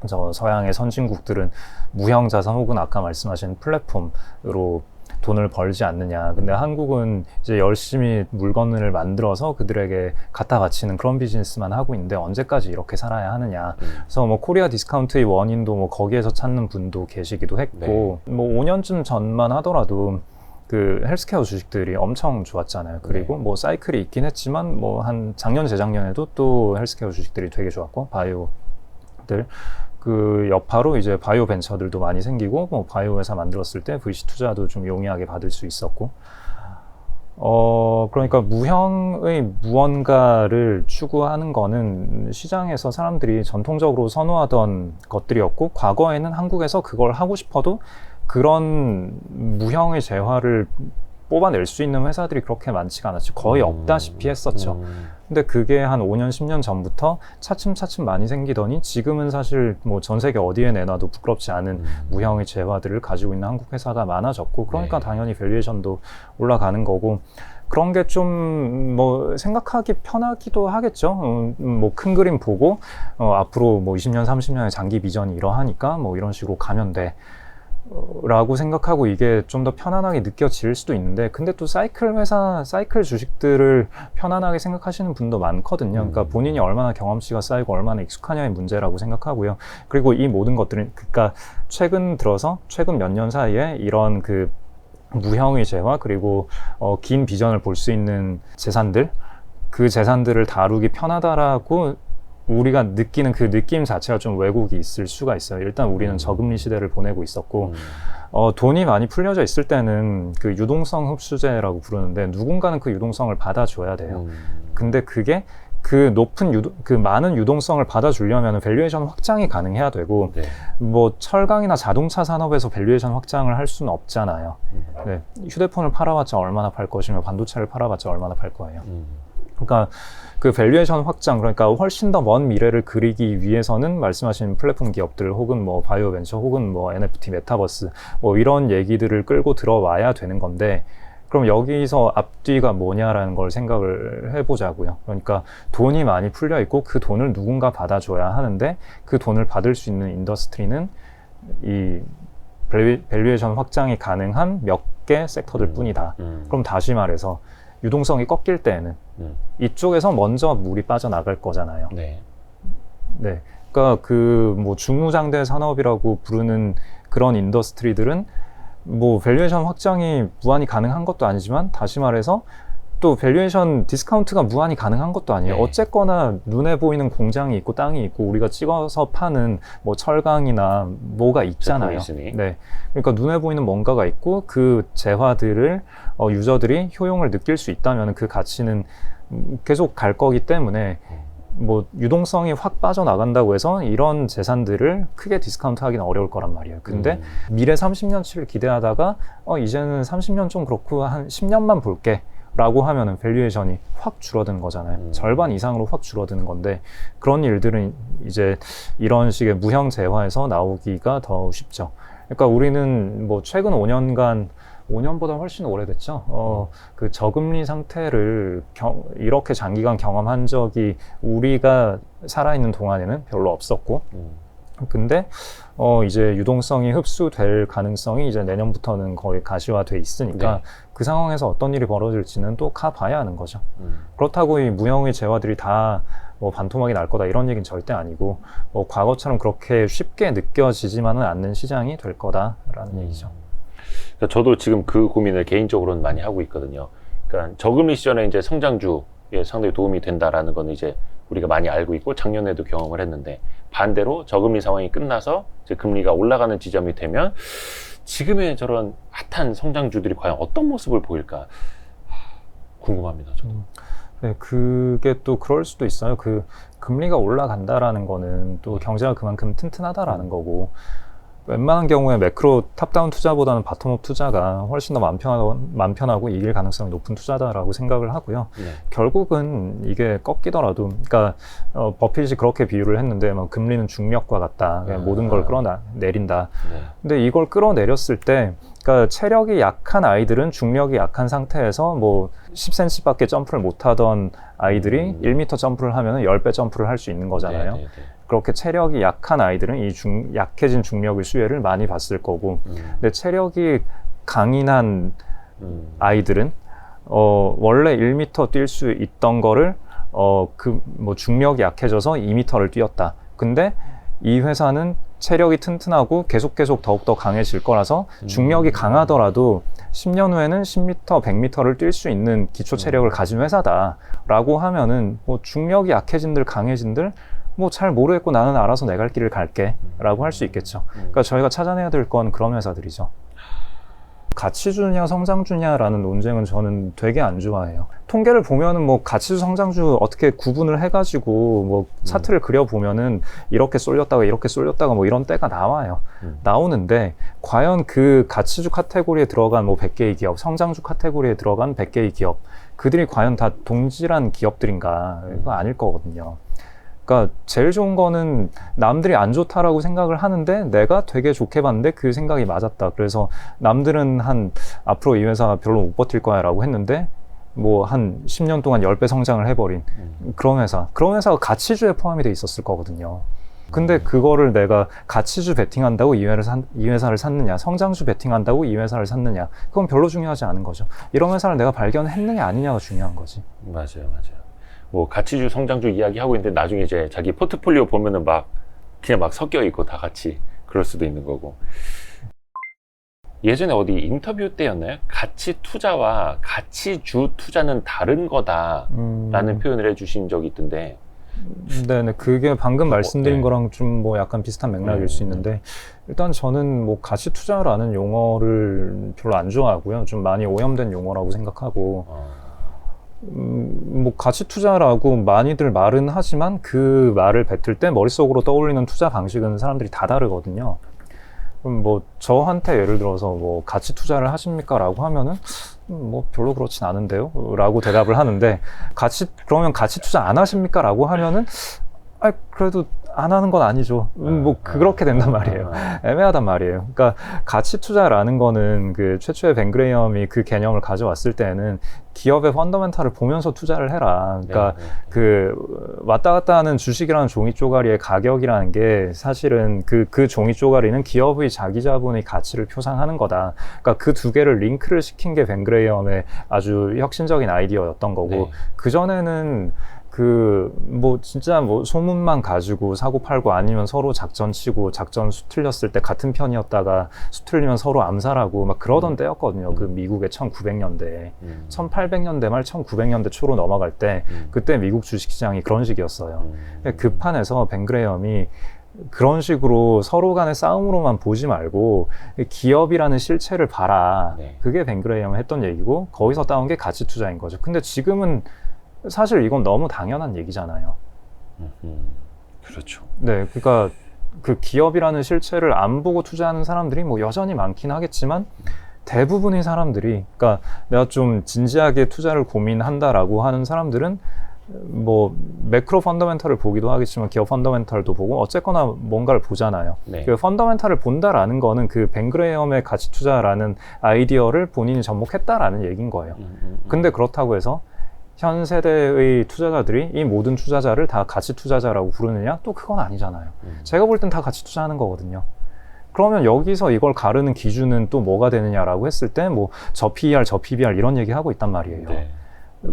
저 서양의 선진국들은 무형 자산 혹은 아까 말씀하신 플랫폼으로 돈을 벌지 않느냐. 근데 한국은 이제 열심히 물건을 만들어서 그들에게 갖다 바치는 그런 비즈니스만 하고 있는데 언제까지 이렇게 살아야 하느냐. 그래서 뭐 코리아 디스카운트의 원인도 뭐 거기에서 찾는 분도 계시기도 했고, 뭐 5년쯤 전만 하더라도 그 헬스케어 주식들이 엄청 좋았잖아요. 그리고 뭐 사이클이 있긴 했지만 뭐 한 작년 재작년에도 또 헬스케어 주식들이 되게 좋았고, 바이오들 그 여파로 이제 바이오 벤처들도 많이 생기고, 뭐 바이오 회사 만들었을 때 VC 투자도 좀 용이하게 받을 수 있었고, 그러니까 무형의 무언가를 추구하는 거는 시장에서 사람들이 전통적으로 선호하던 것들이었고, 과거에는 한국에서 그걸 하고 싶어도 그런 무형의 재화를 뽑아낼 수 있는 회사들이 그렇게 많지가 않았죠. 거의 없다시피 했었죠. 근데 그게 한 5년, 10년 전부터 차츰차츰 많이 생기더니 지금은 사실 뭐 전 세계 어디에 내놔도 부끄럽지 않은 무형의 재화들을 가지고 있는 한국 회사가 많아졌고, 그러니까 당연히 밸류에이션도 올라가는 거고, 그런 게 좀 뭐 생각하기 편하기도 하겠죠. 뭐 큰 그림 보고 앞으로 뭐 20년, 30년의 장기 비전이 이러하니까 뭐 이런 식으로 가면 돼. 라고 생각하고 이게 좀 더 편안하게 느껴질 수도 있는데, 근데 또 사이클 회사, 사이클 주식들을 편안하게 생각하시는 분도 많거든요. 그러니까 본인이 얼마나 경험치가 쌓이고 얼마나 익숙하냐의 문제라고 생각하고요. 그리고 이 모든 것들은, 그러니까 최근 들어서, 최근 몇 년 사이에 이런 그 무형의제화, 그리고 긴 비전을 볼 수 있는 재산들, 그 재산들을 다루기 편하다라고 우리가 느끼는 그 느낌 자체가 좀 왜곡이 있을 수가 있어요. 일단 우리는 저금리 시대를 보내고 있었고, 돈이 많이 풀려져 있을 때는 그 유동성 흡수제라고 부르는데, 누군가는 그 유동성을 받아줘야 돼요. 근데 그게 그 많은 유동성을 받아주려면 밸류에이션 확장이 가능해야 되고, 네. 뭐 철강이나 자동차 산업에서 밸류에이션 확장을 할 수는 없잖아요. 네. 휴대폰을 팔아봤자 얼마나 팔 것이며 반도체를 팔아봤자 얼마나 팔 거예요. 그러니까 그 밸류에이션 확장, 그러니까 훨씬 더 먼 미래를 그리기 위해서는 말씀하신 플랫폼 기업들, 혹은 뭐 바이오 벤처, 혹은 뭐 NFT, 메타버스, 뭐 이런 얘기들을 끌고 들어와야 되는 건데, 그럼 여기서 앞뒤가 뭐냐라는 걸 생각을 해보자고요. 그러니까 돈이 많이 풀려 있고 그 돈을 누군가 받아줘야 하는데, 그 돈을 받을 수 있는 인더스트리는 이 밸류에이션 확장이 가능한 몇 개 섹터들 뿐이다. 그럼 다시 말해서 유동성이 꺾일 때에는 이쪽에서 먼저 물이 빠져나갈 거잖아요. 네. 네. 그러니까 그 뭐 중무장대 산업이라고 부르는 그런 인더스트리들은 뭐 밸류에이션 확장이 무한히 가능한 것도 아니지만, 다시 말해서 또 밸류에이션 디스카운트가 무한히 가능한 것도 아니에요. 네. 어쨌거나 눈에 보이는 공장이 있고 땅이 있고 우리가 찍어서 파는 뭐 철강이나 뭐가 있잖아요. 네. 그러니까 눈에 보이는 뭔가가 있고 그 재화들을 유저들이 효용을 느낄 수 있다면 그 가치는 계속 갈 거기 때문에, 뭐 유동성이 확 빠져나간다고 해서 이런 재산들을 크게 디스카운트 하기는 어려울 거란 말이에요. 근데 미래 30년치를 기대하다가 이제는 30년 좀 그렇고 한 10년만 볼게 라고 하면은 밸류에이션이 확 줄어드는 거잖아요. 절반 이상으로 확 줄어드는 건데, 그런 일들은 이제 이런 식의 무형 재화에서 나오기가 더 쉽죠. 그러니까 우리는 뭐 최근 5년간, 5년보다 훨씬 오래됐죠. 그 저금리 상태를 이렇게 장기간 경험한 적이 우리가 살아있는 동안에는 별로 없었고, 근데 이제 유동성이 흡수될 가능성이 이제 내년부터는 거의 가시화돼 있으니까, 네. 그 상황에서 어떤 일이 벌어질지는 또 가봐야 하는 거죠. 그렇다고 이 무형의 재화들이 다 뭐 반토막이 날 거다 이런 얘기는 절대 아니고, 뭐 과거처럼 그렇게 쉽게 느껴지지만은 않는 시장이 될 거다라는 얘기죠. 그러니까 저도 지금 그 고민을 개인적으로는 많이 하고 있거든요. 그러니까 저금리 시절에 이제 성장주에 상당히 도움이 된다라는 거는 이제 우리가 많이 알고 있고 작년에도 경험을 했는데, 반대로 저금리 상황이 끝나서 이제 금리가 올라가는 지점이 되면 지금의 저런 핫한 성장주들이 과연 어떤 모습을 보일까 궁금합니다. 저도. 네, 그게 또 그럴 수도 있어요. 그 금리가 올라간다라는 거는 또 경제가 그만큼 튼튼하다라는 거고, 웬만한 경우에 매크로 탑다운 투자보다는 바텀업 투자가 훨씬 더 맘 편하고 이길 가능성이 높은 투자다라고 생각을 하고요. 네. 결국은 이게 꺾이더라도, 그러니까 버핏이 그렇게 비유를 했는데, 뭐 금리는 중력과 같다. 그냥 모든 걸 끌어내린다. 네. 근데 이걸 끌어내렸을 때, 그러니까 체력이 약한 아이들은 중력이 약한 상태에서 뭐 10cm밖에 점프를 못하던 아이들이 1m 점프를 하면 10배 점프를 할 수 있는 거잖아요. 네. 그렇게 체력이 약한 아이들은 이 약해진 중력의 수혜를 많이 봤을 거고, 근데 체력이 강인한 아이들은 원래 1m 뛸 수 있던 거를 그 뭐 중력이 약해져서 2m를 뛰었다. 근데 이 회사는 체력이 튼튼하고 계속 더욱더 강해질 거라서 중력이 강하더라도 10년 후에는 10m, 100m를 뛸 수 있는 기초 체력을 가진 회사다라고 하면은 뭐 중력이 약해진들 강해진들 뭐 잘 모르겠고 나는 알아서 내 갈 길을 갈게 라고 할 수 있겠죠. 그러니까 저희가 찾아내야 될 건 그런 회사들이죠. 가치주냐 성장주냐라는 논쟁은 저는 되게 안 좋아해요. 통계를 보면은 뭐 가치주 성장주 어떻게 구분을 해가지고 뭐 차트를 그려보면은 이렇게 쏠렸다가 뭐 이런 때가 나와요. 나오는데 과연 그 가치주 카테고리에 들어간 뭐 100개의 기업, 성장주 카테고리에 들어간 100개의 기업, 그들이 과연 다 동질한 기업들인가? 그거 아닐 거거든요. 그러니까 제일 좋은 거는 남들이 안 좋다라고 생각을 하는데 내가 되게 좋게 봤는데 그 생각이 맞았다. 그래서 남들은 앞으로 이 회사 별로 못 버틸 거야 라고 했는데 뭐 한 10년 동안 10배 성장을 해버린 그런 회사가 가치주에 포함이 돼 있었을 거거든요. 근데 그거를 내가 가치주 베팅한다고 이 회사를 샀느냐, 성장주 베팅한다고 이 회사를 샀느냐, 그건 별로 중요하지 않은 거죠. 이런 회사를 내가 발견했느냐 아니냐가 중요한 거지. 맞아요. 뭐 가치주, 성장주 이야기하고 있는데 나중에 이제 자기 포트폴리오 보면은 막 그냥 막 섞여 있고 다 같이 그럴 수도 있는 거고. 예전에 어디 인터뷰 때였나요? 가치 투자와 가치주 투자는 다른 거다라는 표현을 해주신 적이 있던데. 네네, 그게 방금 말씀드린 네. 거랑 좀 뭐 약간 비슷한 맥락일 수 있는데, 일단 저는 뭐 가치 투자라는 용어를 별로 안 좋아하고요. 좀 많이 오염된 용어라고 생각하고, 뭐 가치 투자라고 많이들 말은 하지만 그 말을 뱉을 때 머릿속으로 떠올리는 투자 방식은 사람들이 다 다르거든요. 그럼 뭐 저한테 예를 들어서 뭐 가치 투자를 하십니까? 라고 하면은 뭐 별로 그렇진 않은데요? 라고 대답을 하는데, 그러면 가치 투자 안 하십니까? 라고 하면은 그래도 안 하는 건 아니죠. 뭐 그렇게 된단 말이에요. 애매하단 말이에요. 그러니까 가치 투자라는 거는 그 최초의 벤 그레이엄이 그 개념을 가져왔을 때는 기업의 펀더멘탈을 보면서 투자를 해라. 그러니까 그 왔다 갔다 하는 주식이라는 종이 쪼가리의 가격이라는 게 사실은 그 종이 쪼가리는 기업의 자기 자본의 가치를 표상하는 거다. 그러니까 그 두 개를 링크를 시킨 게 벤 그레이엄의 아주 혁신적인 아이디어였던 거고, 그전에는 뭐 진짜 뭐 소문만 가지고 사고 팔고, 아니면 서로 작전 치고 작전 수틀렸을 때 같은 편이었다가 수틀리면 서로 암살하고 막 그러던 때였거든요. 그 미국의 1900년대 1800년대 말 1900년대 초로 넘어갈 때, 그때 미국 주식시장이 그런 식이었어요. 그 판에서 벤 그레이엄이 그런 식으로 서로 간의 싸움으로만 보지 말고 기업이라는 실체를 봐라. 그게 벤 그레이엄이 했던 얘기고, 거기서 따온 게 가치 투자인 거죠. 근데 지금은 사실 이건 너무 당연한 얘기잖아요. 그렇죠. 네, 그러니까 그 기업이라는 실체를 안 보고 투자하는 사람들이 뭐 여전히 많긴 하겠지만, 대부분의 사람들이, 그러니까 내가 좀 진지하게 투자를 고민한다라고 하는 사람들은 뭐 매크로 펀더멘털을 보기도 하겠지만 기업 펀더멘털도 보고 어쨌거나 뭔가를 보잖아요. 그 펀더멘털을 본다라는 거는 그 벤 그레이엄의 가치 투자라는 아이디어를 본인이 접목했다라는 얘기인 거예요. 근데 그렇다고 해서 현 세대의 투자자들이 이 모든 투자자를 다 가치 투자자라고 부르느냐? 또 그건 아니잖아요. 제가 볼 땐 다 가치 투자하는 거거든요. 그러면 여기서 이걸 가르는 기준은 또 뭐가 되느냐라고 했을 때 뭐 저 PER, 저 PBR 이런 얘기 하고 있단 말이에요.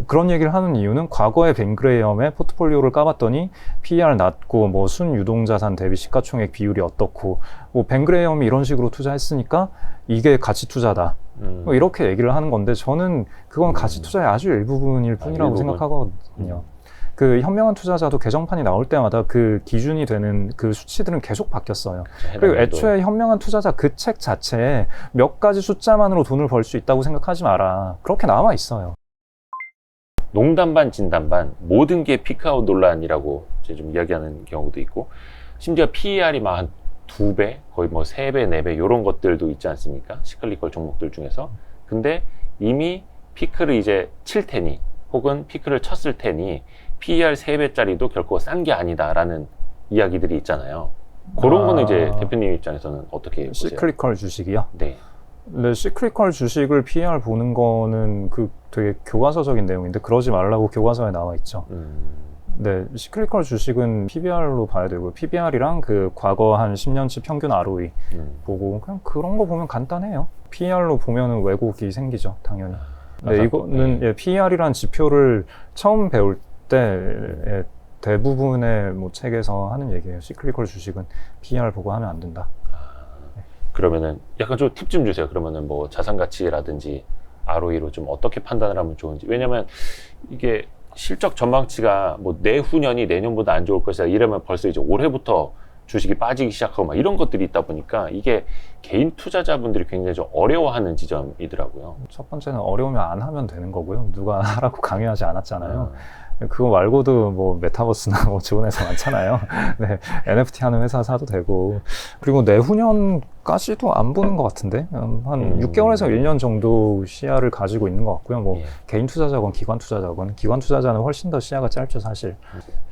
그런 얘기를 하는 이유는 과거에 벤 그레이엄의 포트폴리오를 까봤더니 PER 낮고 뭐 순유동자산 대비 시가총액 비율이 어떻고, 뭐 벤 그레이엄이 이런 식으로 투자했으니까 이게 가치 투자다. 뭐 이렇게 얘기를 하는 건데, 저는 그건 가치 투자의 아주 일부분일 뿐이라고 생각하거든요. 그 현명한 투자자도 개정판이 나올 때마다 그 기준이 되는 그 수치들은 계속 바뀌었어요. 그리고 애초에 현명한 투자자 그 책 자체에 몇 가지 숫자만으로 돈을 벌 수 있다고 생각하지 마라. 그렇게 나와 있어요. 농담 반 진담 반 모든 게 피크아웃 논란이라고 이제 좀 이야기하는 경우도 있고, 심지어 PER이 막 한 2배, 거의 뭐 3배, 4배 이런 것들도 있지 않습니까? 시클리컬 종목들 중에서. 근데 이미 피크를 이제 칠 테니, 혹은 피크를 쳤을 테니 PER 3배짜리도 결코 싼 게 아니다라는 이야기들이 있잖아요. 그런 거는 이제 대표님 입장에서는 어떻게 보세요? 시클리컬 주식이요? 네. 근데 시클리컬 주식을 PER 보는 거는 그 되게 교과서적인 내용인데, 그러지 말라고 교과서에 나와 있죠. 네, 시클리컬 주식은 PBR로 봐야 되고, PBR이랑 그 과거 한 10년치 평균 ROE 보고, 그냥 그런 거 보면 간단해요. PER로 보면은 왜곡이 생기죠, 당연히. 네, 이거는 PER이란 지표를 처음 배울 때 대부분의 뭐 책에서 하는 얘기예요. 시클리컬 주식은 PER 보고 하면 안 된다. 그러면은 약간 좀 팁 좀 주세요. 그러면은 뭐 자산 가치라든지 ROE로 좀 어떻게 판단을 하면 좋은지. 왜냐면 이게 실적 전망치가 뭐 내후년이 내년보다 안 좋을 것이다 이러면 벌써 이제 올해부터 주식이 빠지기 시작하고 막 이런 것들이 있다 보니까 이게 개인 투자자분들이 굉장히 좀 어려워하는 지점이더라고요. 첫 번째는 어려우면 안 하면 되는 거고요. 누가 하라고 강요하지 않았잖아요. 그거 말고도 뭐 메타버스나 뭐 좋은 회사 많잖아요. 네, NFT 하는 회사 사도 되고, 그리고 내후년까지도 안 보는 것 같은데 한 6개월에서 1년 정도 시야를 가지고 있는 것 같고요. 뭐 개인 투자자건 기관 투자자건, 기관 투자자는 훨씬 더 시야가 짧죠, 사실.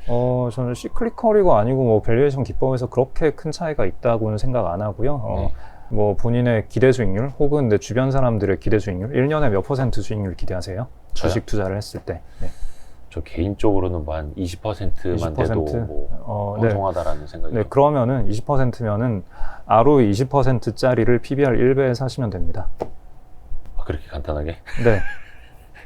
저는 시클리컬이고 아니고 뭐 밸류에이션 기법에서 그렇게 큰 차이가 있다고는 생각 안 하고요. 뭐 본인의 기대 수익률 혹은 내 주변 사람들의 기대 수익률, 1년에 몇 % 수익률 기대하세요? 주식 투자를 했을 때. 네. 저 개인적으로는 뭐 한 20%만 돼도 뭐 네. 엉성하다라는 생각이 네, 그러면은 20%면은 ROE 20%짜리를 PBR 1배에 사시면 됩니다. 그렇게 간단하게? 네.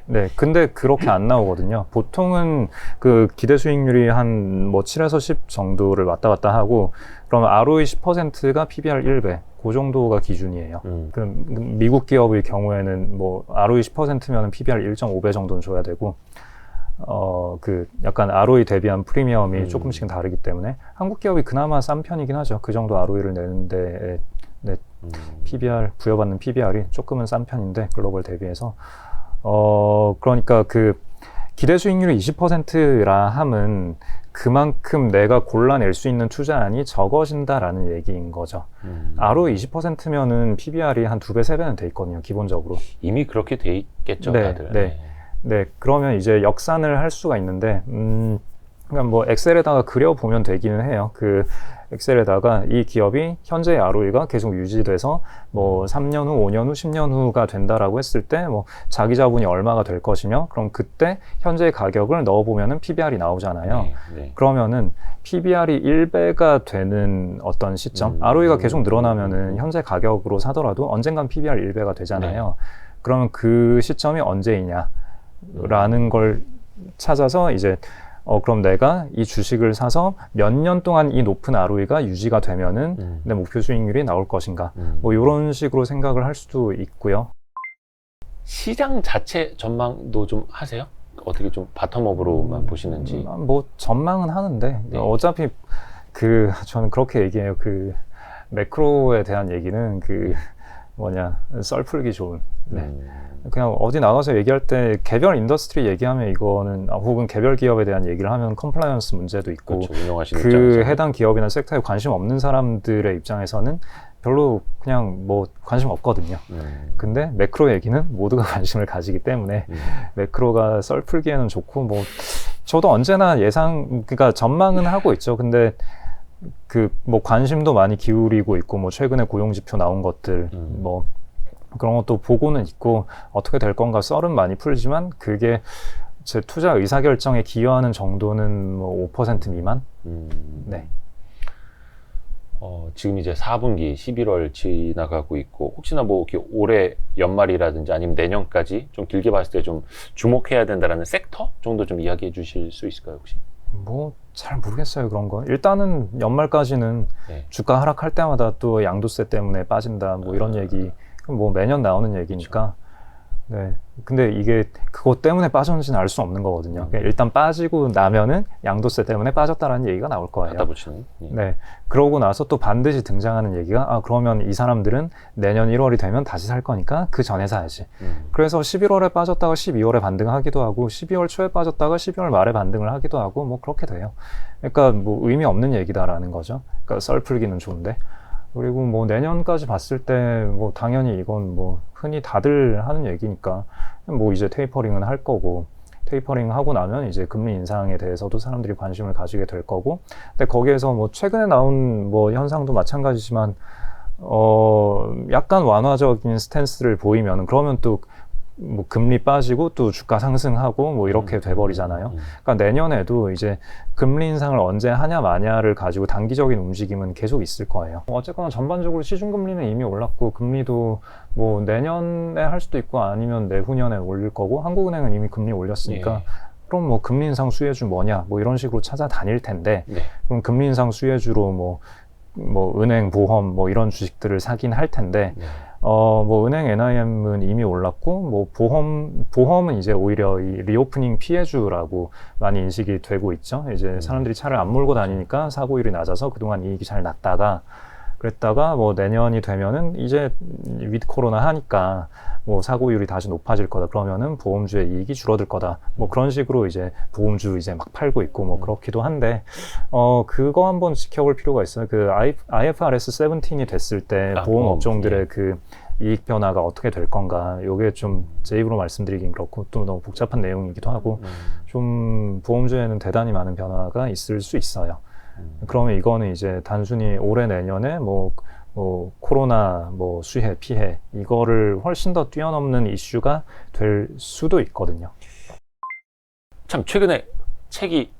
네, 근데 그렇게 안 나오거든요. 보통은 그 기대 수익률이 한 뭐 7에서 10 정도를 왔다 갔다 하고, 그러면 ROE 10%가 PBR 1배, 그 정도가 기준이에요. 그 미국 기업의 경우에는 뭐 ROE 10%면은 PBR 1.5배 정도는 줘야 되고, 그 약간 ROE 대비한 프리미엄이 조금씩은 다르기 때문에 한국 기업이 그나마 싼 편이긴 하죠. 그 정도 ROE를 내는데, 네, PBR, 부여받는 PBR이 조금은 싼 편인데, 글로벌 대비해서. 그러니까 그 기대 수익률이 20%라 함은 그만큼 내가 골라낼 수 있는 투자안이 적어진다라는 얘기인 거죠. ROE 20%면은 PBR이 한 2배, 3배는 돼 있거든요, 기본적으로. 이미 그렇게 돼 있겠죠, 네, 다들. 네. 네, 그러면 이제 역산을 할 수가 있는데, 그러니까 뭐 엑셀에다가 그려보면 되기는 해요. 그 엑셀에다가 이 기업이 현재의 ROE가 계속 유지돼서 뭐 3년 후, 5년 후, 10년 후가 된다라고 했을 때 뭐 자기 자본이 얼마가 될 것이며, 그럼 그때 현재의 가격을 넣어보면은 PBR이 나오잖아요. 네, 네. 그러면은 PBR이 1배가 되는 어떤 시점, ROE가 계속 늘어나면은 현재 가격으로 사더라도 언젠간 PBR 1배가 되잖아요. 그러면 그 시점이 언제이냐라는 걸 찾아서 이제 그럼 내가 이 주식을 사서 몇 년 동안 이 높은 ROE가 유지가 되면은 내 목표 수익률이 나올 것인가. 뭐 이런 식으로 생각을 할 수도 있고요. 시장 자체 전망도 좀 하세요? 어떻게 좀 바텀업으로만 보시는지? 뭐 전망은 하는데 네. 어차피 저는 그렇게 얘기해요. 그 매크로에 대한 얘기는 썰 풀기 좋은. 네. 그냥 어디 나가서 얘기할 때 개별 인더스트리 얘기하면 이거는, 혹은 개별 기업에 대한 얘기를 하면 컴플라이언스 문제도 있고, 그렇죠, 운영하시는 그 입장에서. 해당 기업이나 섹터에 관심 없는 사람들의 입장에서는 별로 그냥 뭐 관심 없거든요. 근데 매크로 얘기는 모두가 관심을 가지기 때문에 매크로가 썰 풀기에는 좋고, 뭐 저도 언제나 그러니까 전망은 하고 있죠. 근데 뭐 관심도 많이 기울이고 있고, 뭐 최근에 고용 지표 나온 것들, 뭐 그런 것도 보고는 있고, 어떻게 될 건가 썰은 많이 풀지만 그게 제 투자 의사결정에 기여하는 정도는 뭐 5% 미만? 네. 지금 이제 4분기 11월 지나가고 있고, 혹시나 뭐 이렇게 올해 연말이라든지 아니면 내년까지 좀 길게 봤을 때 좀 주목해야 된다라는 섹터 정도 좀 이야기해 주실 수 있을까요, 혹시? 뭐 잘 모르겠어요, 그런 거. 일단은 연말까지는 네. 주가 하락할 때마다 또 양도세 때문에 빠진다, 뭐 이런 얘기, 뭐 매년 나오는 얘기니까. 네. 근데 이게 그것 때문에 빠졌는지는 알 수 없는 거거든요. 그냥 일단 빠지고 나면은 양도세 때문에 빠졌다라는 얘기가 나올 거예요. 갖다 붙이는. 네. 그러고 나서 또 반드시 등장하는 얘기가, 그러면 이 사람들은 내년 1월이 되면 다시 살 거니까 그 전에 사야지. 그래서 11월에 빠졌다가 12월에 반등하기도 하고, 12월 초에 빠졌다가 12월 말에 반등을 하기도 하고, 뭐 그렇게 돼요. 그러니까 뭐 의미 없는 얘기다라는 거죠. 그러니까 썰 풀기는 좋은데. 그리고 뭐 내년까지 봤을 때 뭐 당연히 이건 뭐 흔히 다들 하는 얘기니까 뭐 이제 테이퍼링은 할 거고, 테이퍼링 하고 나면 이제 금리 인상에 대해서도 사람들이 관심을 가지게 될 거고, 근데 거기에서 뭐 최근에 나온 뭐 현상도 마찬가지지만 약간 완화적인 스탠스를 보이면, 그러면 또 뭐 금리 빠지고 또 주가 상승하고 뭐 이렇게 돼버리잖아요. 그러니까 내년에도 이제 금리 인상을 언제 하냐 마냐를 가지고 단기적인 움직임은 계속 있을 거예요. 어쨌거나 전반적으로 시중금리는 이미 올랐고, 금리도 뭐 내년에 할 수도 있고 아니면 내후년에 올릴 거고, 한국은행은 이미 금리 올렸으니까 그럼 뭐 금리 인상 수혜주 뭐냐, 뭐 이런 식으로 찾아다닐 텐데, 그럼 금리 인상 수혜주로 뭐 은행, 보험 뭐 이런 주식들을 사긴 할 텐데, 뭐 은행 NIM은 이미 올랐고, 뭐 보험은 이제 오히려 이 리오프닝 피해주라고 많이 인식이 되고 있죠. 이제 사람들이 차를 안 몰고 다니니까 사고율이 낮아서 그동안 이익이 잘 났다가, 그랬다가 뭐 내년이 되면은 이제 위드 코로나 하니까 뭐 사고율이 다시 높아질 거다. 그러면은 보험주의 이익이 줄어들 거다. 뭐 그런 식으로 이제 보험주 이제 막 팔고 있고 뭐 그렇기도 한데, 그거 한번 지켜볼 필요가 있어요. 그 IFRS 17이 됐을 때 보험 업종들의 그 이익 변화가 어떻게 될 건가. 요게 좀 제 입으로 말씀드리긴 그렇고 또 너무 복잡한 내용이기도 하고, 좀 보험주에는 대단히 많은 변화가 있을 수 있어요. 그러면 이거는 이제 단순히 올해 내년에 뭐 코로나 뭐 수혜 피해 이거를 훨씬 더 뛰어넘는 이슈가 될 수도 있거든요. 참 최근에 책이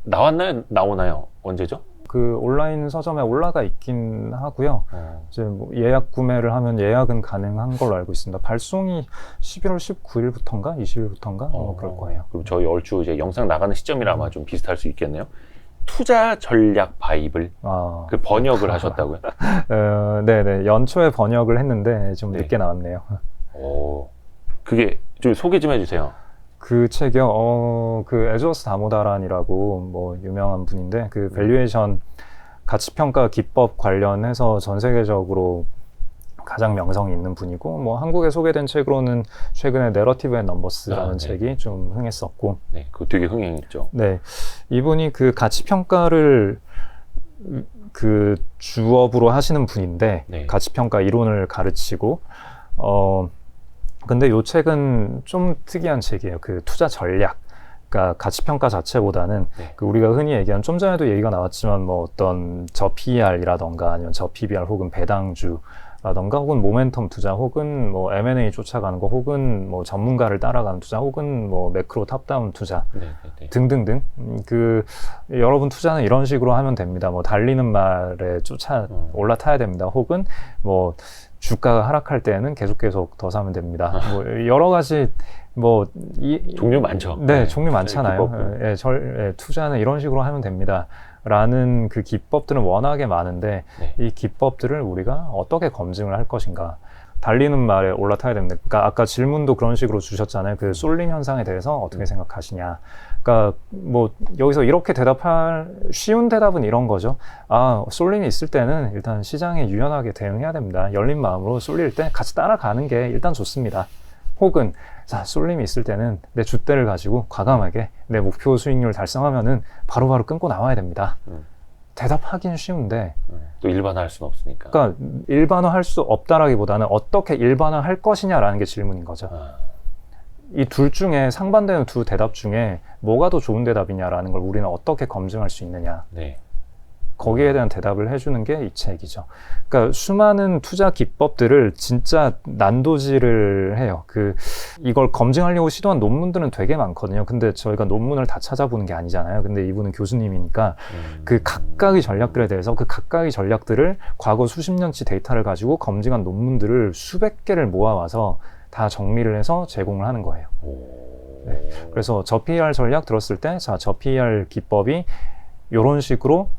나왔나요? 나오나요? 언제죠? 그 온라인 서점에 올라가 있긴 하고요. 이제 뭐 예약 구매를 하면 예약은 가능한 걸로 알고 있습니다. 발송이 11월 19일부터인가 20일부터인가 그럴 거예요. 그럼 저희 얼추 이제 영상 나가는 시점이라 아마 좀 비슷할 수 있겠네요. 투자 전략 바이블 그 번역을 하셨다고요? 네네, 연초에 번역을 했는데 좀 네. 늦게 나왔네요. 그게 좀 소개 좀 해주세요. 그 책이요. 그 에조스 다모다란이라고 뭐 유명한 분인데 그 밸류에이션 가치평가 기법 관련해서 전 세계적으로 가장 명성이 있는 분이고, 뭐 한국에 소개된 책으로는 최근에 내러티브 앤 넘버스라는 책이 좀 흥했었고, 네, 그거 되게 흥행했죠. 네, 이분이 그 가치평가를 그 주업으로 하시는 분인데, 네. 가치평가 이론을 가르치고, 근데 이 책은 좀 특이한 책이에요. 그 투자 전략. 그러니까 가치평가 자체보다는 네. 그 우리가 흔히 얘기하는, 좀 전에도 얘기가 나왔지만 뭐 어떤 저 PER이라던가 아니면 저 PBR 혹은 배당주라던가 혹은 모멘텀 투자 혹은 뭐 M&A 쫓아가는 거 혹은 뭐 전문가를 따라가는 투자 혹은 뭐 매크로 탑다운 투자 등등등. 그 여러분 투자는 이런 식으로 하면 됩니다. 뭐 달리는 말에 쫓아 올라타야 됩니다. 혹은 뭐 주가가 하락할 때는 계속 더 사면 됩니다. 뭐 여러 가지 뭐 종류 많죠. 네, 종류 많잖아요. 투자는 이런 식으로 하면 됩니다. 라는 그 기법들은 워낙에 많은데 이 기법들을 우리가 어떻게 검증을 할 것인가. 달리는 말에 올라타야 됩니다. 그러니까 아까 질문도 그런 식으로 주셨잖아요. 그 쏠림 현상에 대해서 어떻게 생각하시냐. 그러니까 뭐 여기서 이렇게 대답할 쉬운 대답은 이런 거죠. 쏠림이 있을 때는 일단 시장에 유연하게 대응해야 됩니다. 열린 마음으로 쏠릴 때 같이 따라가는 게 일단 좋습니다. 혹은 자, 쏠림이 있을 때는 내 줏대를 가지고 과감하게 내 목표 수익률 달성하면은 바로바로 끊고 나와야 됩니다. 대답하기는 쉬운데 또 일반화할 수는 없으니까. 그러니까 일반화할 수 없다라기보다는 어떻게 일반화할 것이냐라는 게 질문인 거죠. 이 둘 중에 상반되는 두 대답 중에 뭐가 더 좋은 대답이냐라는 걸 우리는 어떻게 검증할 수 있느냐. 네. 거기에 대한 대답을 해주는 게 이 책이죠. 그러니까 수많은 투자 기법들을 진짜 난도질을 해요. 이걸 검증하려고 시도한 논문들은 되게 많거든요. 근데 저희가 논문을 다 찾아보는 게 아니잖아요. 근데 이분은 교수님이니까 그 각각의 전략들에 대해서 그 각각의 전략들을 과거 수십 년치 데이터를 가지고 검증한 논문들을 수백 개를 모아와서 다 정리를 해서 제공을 하는 거예요. 네. 그래서 저 PER 전략 들었을 때, 자, 저 PER 기법이 이런 식으로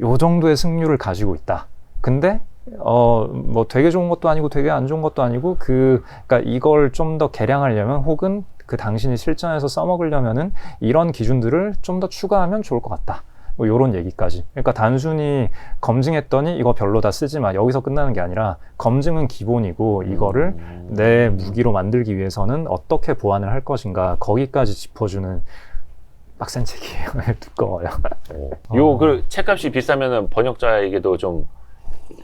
요 정도의 승률을 가지고 있다. 근데 뭐 되게 좋은 것도 아니고 되게 안 좋은 것도 아니고 그러니까 이걸 좀 더 개량하려면 혹은 그 당신이 실전에서 써먹으려면은 이런 기준들을 좀 더 추가하면 좋을 것 같다. 뭐 요런 얘기까지. 그러니까 단순히 검증했더니 이거 별로다 쓰지 마. 여기서 끝나는 게 아니라 검증은 기본이고 이거를 내 무기로 만들기 위해서는 어떻게 보완을 할 것인가. 거기까지 짚어주는 빡센 책이에요. 두꺼워요. 그 책값이 비싸면은 번역자에게도 좀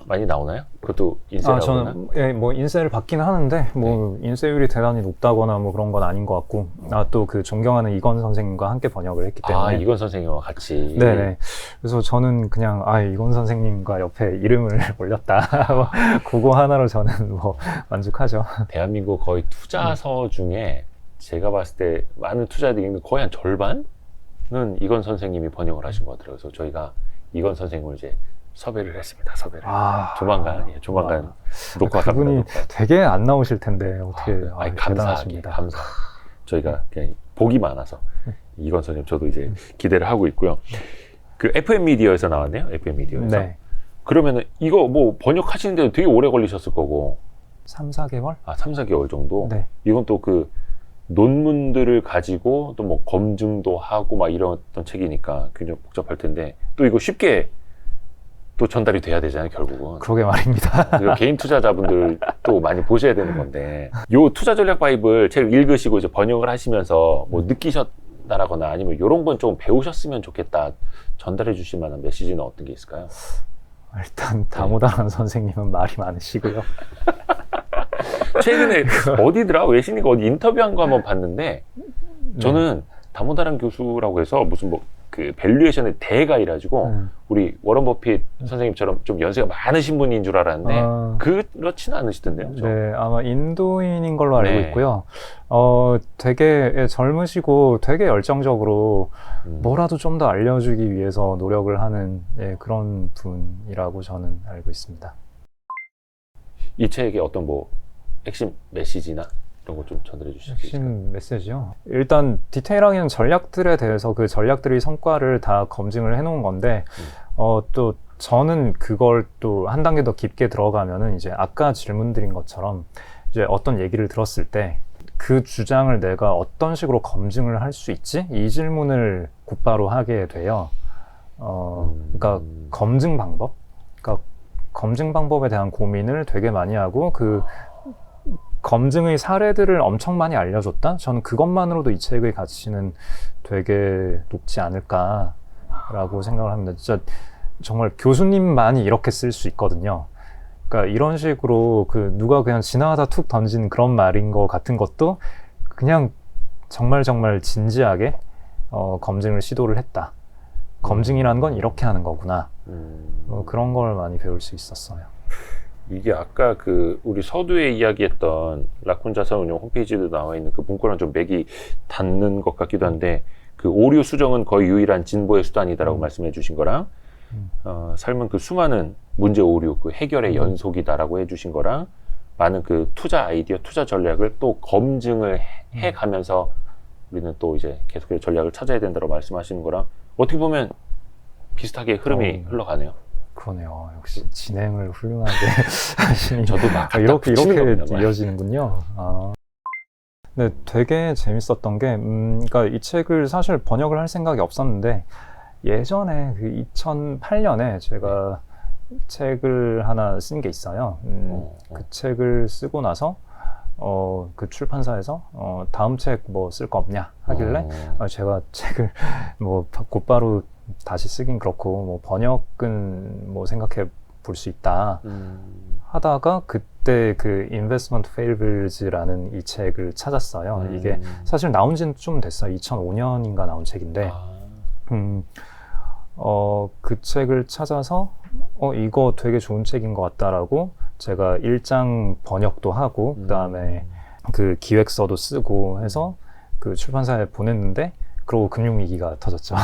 많이 나오나요? 그것도 인세라고 저는 뭐 인세를 받긴 하는데 뭐 인세율이 대단히 높다거나 뭐 그런 건 아닌 것 같고, 또 그 존경하는 이건 선생님과 함께 번역을 했기 때문에. 이건 선생님과 같이. 네네. 그래서 저는 그냥 이건 선생님과 옆에 이름을 올렸다. 그거 하나로 저는 뭐 만족하죠. 대한민국 거의 투자서 중에 제가 봤을 때 많은 투자들이 거의 한 절반은 이건 선생님이 번역을 하신 것 같더라고요. 그래서 저희가 이건 선생님을 이제 섭외를 했습니다. 조만간 녹화 그분이 되게 안 나오실 텐데 어떻게 감사합니다. 저희가 그냥 복이 많아서 이건 선생님 저도 이제 기대를 하고 있고요. 그 FM 미디어에서 나왔네요. FM 미디어에서. 네. 그러면은 이거 뭐 번역하시는데도 되게 오래 걸리셨을 거고. 3, 4개월? 3, 4개월 정도. 네. 이건 또 그 논문들을 가지고 또 뭐 검증도 하고 막 이런 책이니까 굉장히 복잡할 텐데 또 이거 쉽게 또 전달이 돼야 되잖아요, 결국은. 그러게 말입니다. 개인 투자자분들 또 많이 보셔야 되는 건데, 요 투자 전략 바이블 책 읽으시고 이제 번역을 하시면서 뭐 느끼셨다라거나 아니면 요런 건 좀 배우셨으면 좋겠다 전달해 주실 만한 메시지는 어떤 게 있을까요? 일단 다모다란 선생님은 말이 많으시고요. 최근에 어디더라? 외신이가 어디 인터뷰한 거 한번 봤는데 저는 다모다란 교수라고 해서 무슨 뭐 그 밸류에이션의 대가 이라지고 우리 워런 버핏 선생님처럼 좀 연세가 많으신 분인 줄 알았는데 그렇지는 않으시던데요. 좀. 네, 아마 인도인인 걸로 알고 네. 있고요. 되게 젊으시고 되게 열정적으로 뭐라도 좀 더 알려주기 위해서 노력을 하는 그런 분이라고 저는 알고 있습니다. 이 책의 어떤 뭐 핵심 메시지나 이런 거 좀 전달해 주실 수 있을까요? 핵심 메시지요. 일단 디테일하게는 전략들에 대해서 그 전략들의 성과를 다 검증을 해놓은 건데 또 저는 그걸 또 한 단계 더 깊게 들어가면은 이제 아까 질문드린 것처럼 이제 어떤 얘기를 들었을 때 그 주장을 내가 어떤 식으로 검증을 할 수 있지? 이 질문을 곧바로 하게 돼요. 그러니까 검증 방법? 그러니까 검증 방법에 대한 고민을 되게 많이 하고 그 검증의 사례들을 엄청 많이 알려줬다? 저는 그것만으로도 이 책의 가치는 되게 높지 않을까라고 생각을 합니다. 진짜 정말 교수님만이 이렇게 쓸 수 있거든요. 그러니까 이런 식으로 그 누가 그냥 지나가다 툭 던진 그런 말인 것 같은 것도 그냥 정말 진지하게 검증을 시도를 했다. 검증이라는 건 이렇게 하는 거구나. 그런 걸 많이 배울 수 있었어요. 이게 아까 그 우리 서두에 이야기했던 라쿤 자산운용 홈페이지도 나와 있는 그 문구랑 좀 맥이 닿는 것 같기도 한데 그 오류 수정은 거의 유일한 진보의 수단이다라고 말씀해 주신 거랑 삶은 그 수많은 문제 오류 그 해결의 연속이다라고 해주신 거랑 많은 그 투자 아이디어, 투자 전략을 또 검증을 해가면서 우리는 또 이제 계속해서 전략을 찾아야 된다고 말씀하시는 거랑 어떻게 보면 비슷하게 흐름이 흘러가네요. 그러네요. 역시 진행을 훌륭하게 하시니 저도 막 이렇게 겁니다, 이어지는군요. 네, 되게 재밌었던 게 그러니까 이 책을 사실 번역을 할 생각이 없었는데 예전에 그 2008년에 제가 책을 하나 쓴 게 있어요. 그 책을 쓰고 나서 그 출판사에서 다음 책 뭐 쓸 거 없냐 하길래 제가 책을 뭐 곧바로 다시 쓰긴 그렇고 뭐 번역은 뭐 생각해 볼 수 있다 하다가 그때 그 Investment Fables라는 이 책을 찾았어요. 이게 사실 나온 지는 좀 됐어요. 2005년인가 나온 책인데 그 책을 찾아서 이거 되게 좋은 책인 것 같다라고 제가 1장 번역도 하고 그다음에 그 기획서도 쓰고 해서 그 출판사에 보냈는데 그러고 금융위기가 터졌죠.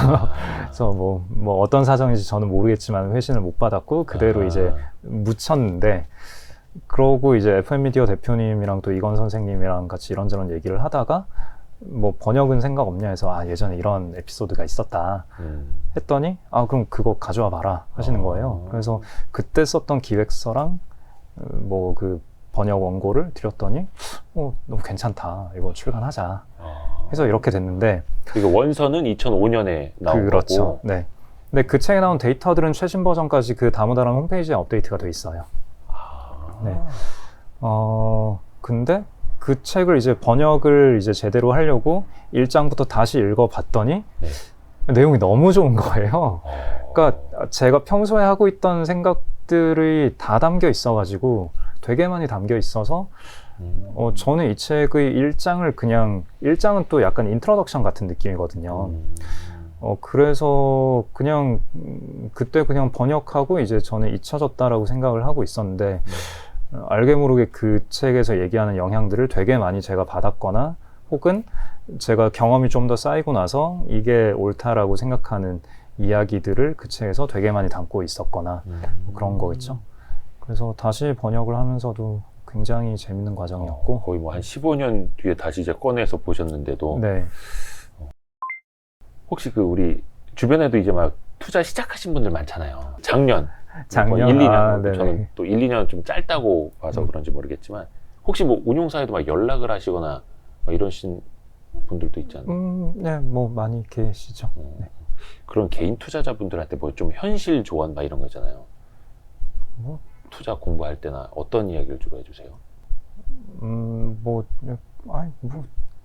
그래서 뭐 어떤 사정인지 저는 모르겠지만 회신을 못 받았고 그대로 이제 묻혔는데 그러고 이제 FM미디어 대표님이랑 또 이건 선생님이랑 같이 이런저런 얘기를 하다가 뭐 번역은 생각 없냐 해서 예전에 이런 에피소드가 있었다 했더니 그럼 그거 가져와 봐라 하시는 거예요. 그래서 그때 썼던 기획서랑 뭐 그 번역 원고를 드렸더니 너무 괜찮다 이거 출간하자 해서 이렇게 됐는데 이거 원서는 2005년에 나온 그렇죠. 거고 네. 근데 그 책에 나온 데이터들은 최신 버전까지 그 다무다란 홈페이지에 업데이트가 돼 있어요. 네. 근데 그 책을 이제 번역을 이제 제대로 하려고 1장부터 다시 읽어봤더니 내용이 너무 좋은 거예요. 그러니까 제가 평소에 하고 있던 생각들이 다 담겨 있어가지고 되게 많이 담겨 있어서 저는 이 책의 1장은 또 약간 인트로덕션 같은 느낌이거든요. 그래서 그냥 그때 그냥 번역하고 이제 저는 잊혀졌다라고 생각을 하고 있었는데 알게 모르게 그 책에서 얘기하는 영향들을 되게 많이 제가 받았거나 혹은 제가 경험이 좀 더 쌓이고 나서 이게 옳다라고 생각하는 이야기들을 그 책에서 되게 많이 담고 있었거나 뭐 그런 거겠죠. 그래서 다시 번역을 하면서도 굉장히 재밌는 과정이었고 거의 뭐 한 15년 뒤에 다시 이제 꺼내서 보셨는데도 네. 혹시 그 우리 주변에도 이제 막 투자 시작하신 분들 많잖아요. 작년 1, 2년 저는 또 1, 2년 좀 짧다고 봐서 그런지 모르겠지만 혹시 뭐 운용사에도 막 연락을 하시거나 막 이러신 분들도 있잖아요. 네, 뭐 많이 계시죠. 네. 그런 개인 투자자분들한테 뭐 좀 현실 조언 막 이런 거 있잖아요. 뭐? 투자 공부할 때나 어떤 이야기를 주로 해주세요?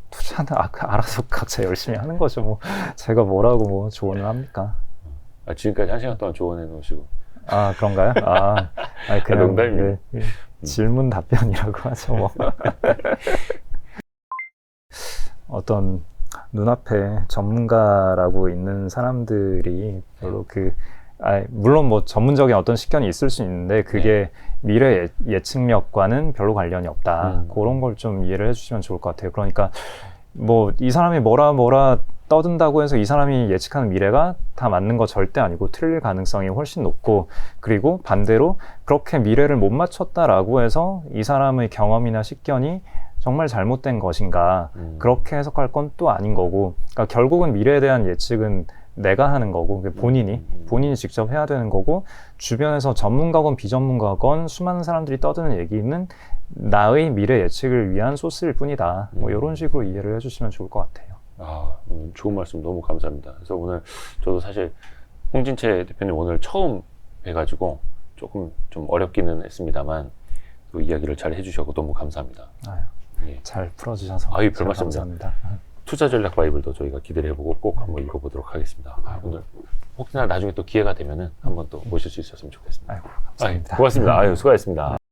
투자는 알아서 각자 열심히 하는 거죠. 뭐 제가 뭐라고 뭐 조언을 합니까? 지금까지 1시간 동안 조언해 놓으시고. 그런가요? 그냥 농담입니다. 질문 답변이라고 하죠. 뭐. 어떤 눈앞에 전문가라고 있는 사람들이 별로 물론 뭐 전문적인 어떤 식견이 있을 수 있는데 그게 미래 예측력과는 별로 관련이 없다. 그런 걸 좀 이해를 해주시면 좋을 것 같아요. 그러니까 뭐 이 사람이 뭐라 떠든다고 해서 이 사람이 예측하는 미래가 다 맞는 거 절대 아니고 틀릴 가능성이 훨씬 높고, 그리고 반대로 그렇게 미래를 못 맞췄다라고 해서 이 사람의 경험이나 식견이 정말 잘못된 것인가, 그렇게 해석할 건 또 아닌 거고, 그러니까 결국은 미래에 대한 예측은 내가 하는 거고, 본인이 직접 해야 되는 거고, 주변에서 전문가건 비전문가건 수많은 사람들이 떠드는 얘기는 나의 미래 예측을 위한 소스일 뿐이다. 뭐 이런 식으로 이해를 해주시면 좋을 것 같아요. 오늘 좋은 말씀 너무 감사합니다. 그래서 오늘 저도 사실 홍진채 대표님 오늘 처음 뵈가지고 조금 좀 어렵기는 했습니다만 또 이야기를 잘 해주셔서 너무 감사합니다. 예. 잘 풀어주셔서 별 말씀입니다. 감사합니다. 투자 전략 바이블도 저희가 기대를 해보고 꼭 한번 읽어보도록 하겠습니다. 오늘 혹시나 나중에 또 기회가 되면은 한번 또 모실 수 있었으면 좋겠습니다. 감사합니다. 고맙습니다. 수고하셨습니다.